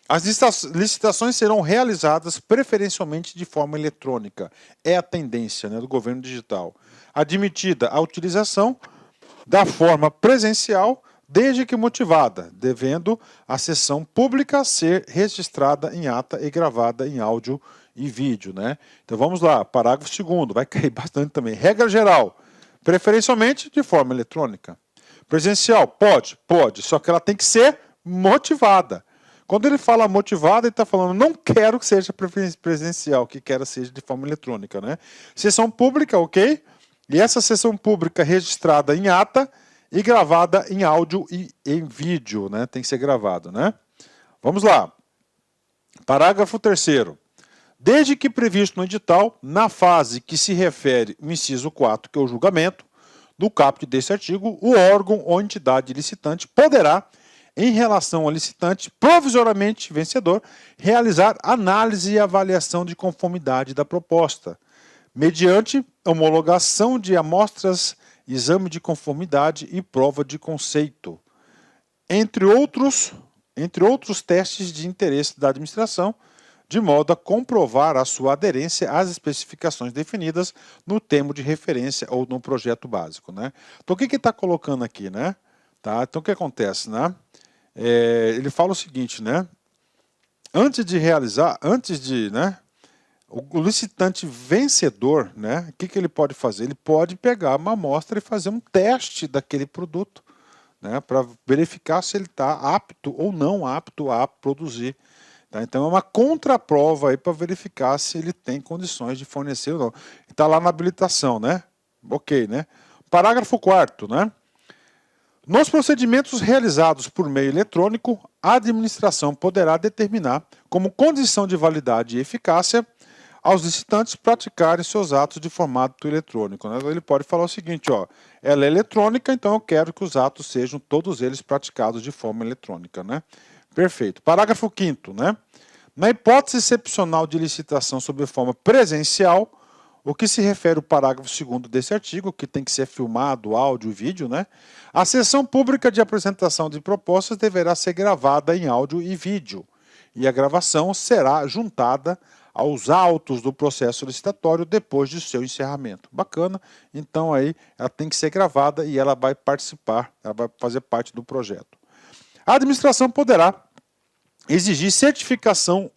Speaker 2: As licitações serão realizadas preferencialmente de forma eletrônica. É a tendência, né, do governo digital. Admitida a utilização da forma presencial desde que motivada, devendo a sessão pública ser registrada em ata e gravada em áudio e vídeo, né? Então vamos lá, parágrafo 2º, vai cair bastante também. Regra geral, preferencialmente de forma eletrônica. Presencial, pode, só que ela tem que ser motivada. Quando ele fala motivada, ele está falando, não quero que seja presencial, que quero seja de forma eletrônica, né? Sessão pública, ok? E essa sessão pública registrada em ata e gravada em áudio e em vídeo, né? Tem que ser gravado, né? Vamos lá. Parágrafo 3º. Desde que previsto no edital, na fase que se refere o inciso 4, que é o julgamento, do caput deste artigo, o órgão ou entidade licitante poderá, em relação ao licitante provisoriamente vencedor, realizar análise e avaliação de conformidade da proposta, mediante homologação de amostras, exame de conformidade e prova de conceito, entre outros testes de interesse da administração, de modo a comprovar a sua aderência às especificações definidas no termo de referência ou no projeto básico, né? Então, o que ele está colocando aqui, né? Tá? Então, o que acontece, né? Ele fala o seguinte, né? Antes de, né? O licitante vencedor, né? O que ele pode fazer? Ele pode pegar uma amostra e fazer um teste daquele produto, né? Para verificar se ele está apto ou não apto a produzir. Tá? Então é uma contraprova aí para verificar se ele tem condições de fornecer ou não. Está lá na habilitação, né? Ok, né? Parágrafo 4º, né? Nos procedimentos realizados por meio eletrônico, a administração poderá determinar como condição de validade e eficácia aos licitantes praticarem seus atos de formato eletrônico, né? Ele pode falar o seguinte, ó, ela é eletrônica, então eu quero que os atos sejam todos eles praticados de forma eletrônica, né? Perfeito. Parágrafo 5º, né? Na hipótese excepcional de licitação sob forma presencial, o que se refere ao parágrafo 2º desse artigo, que tem que ser filmado, áudio e vídeo, né? A sessão pública de apresentação de propostas deverá ser gravada em áudio e vídeo, e a gravação será juntada aos autos do processo licitatório depois de seu encerramento. Bacana, então aí ela tem que ser gravada e ela vai participar, ela vai fazer parte do projeto. A administração poderá exigir certificação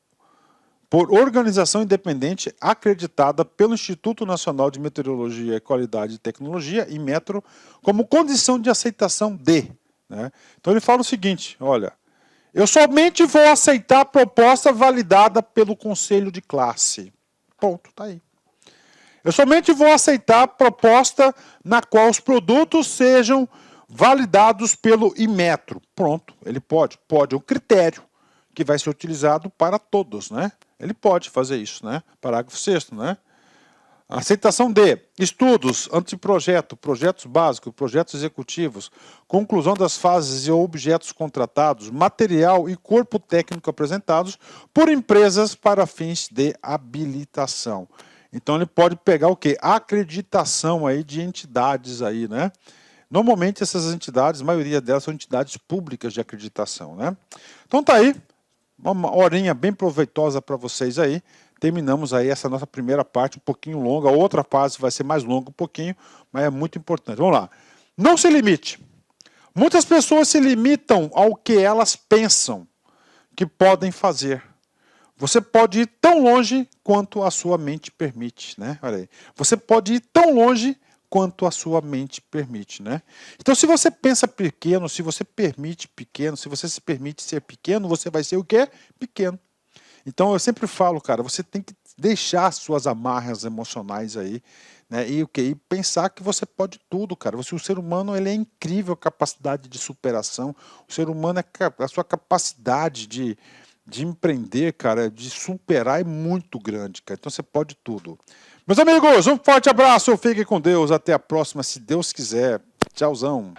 Speaker 2: por organização independente acreditada pelo Instituto Nacional de Meteorologia, Qualidade e Tecnologia, Inmetro, como condição de aceitação de, né? Então ele fala o seguinte, olha, eu somente vou aceitar a proposta validada pelo Conselho de Classe. Ponto, tá aí. Eu somente vou aceitar a proposta na qual os produtos sejam validados pelo Inmetro. Pronto, ele pode. Pode, é um critério que vai ser utilizado para todos, né? Ele pode fazer isso, né? Parágrafo 6º, né? Aceitação de estudos, anteprojeto, projetos básicos, projetos executivos, conclusão das fases e objetos contratados, material e corpo técnico apresentados por empresas para fins de habilitação. Então ele pode pegar o quê? Acreditação aí de entidades aí, né? Normalmente essas entidades, a maioria delas são entidades públicas de acreditação, né? Então tá aí, uma horinha bem proveitosa para vocês aí. Terminamos aí essa nossa primeira parte, um pouquinho longa. A outra fase vai ser mais longa um pouquinho, mas é muito importante. Vamos lá. Não se limite. Muitas pessoas se limitam ao que elas pensam que podem fazer. Você pode ir tão longe quanto a sua mente permite, né? Olha aí. Você pode ir tão longe quanto a sua mente permite, né? Então, se você pensa pequeno, se você permite pequeno, se você se permite ser pequeno, você vai ser o quê? Pequeno. Então, eu sempre falo, cara, você tem que deixar suas amarras emocionais aí, né? E pensar que você pode tudo, cara. O ser humano, ele é incrível a capacidade de superação. O ser humano, a sua capacidade de empreender, cara, de superar é muito grande, cara. Então, você pode tudo. Meus amigos, um forte abraço, fiquem com Deus, até a próxima, se Deus quiser. Tchauzão.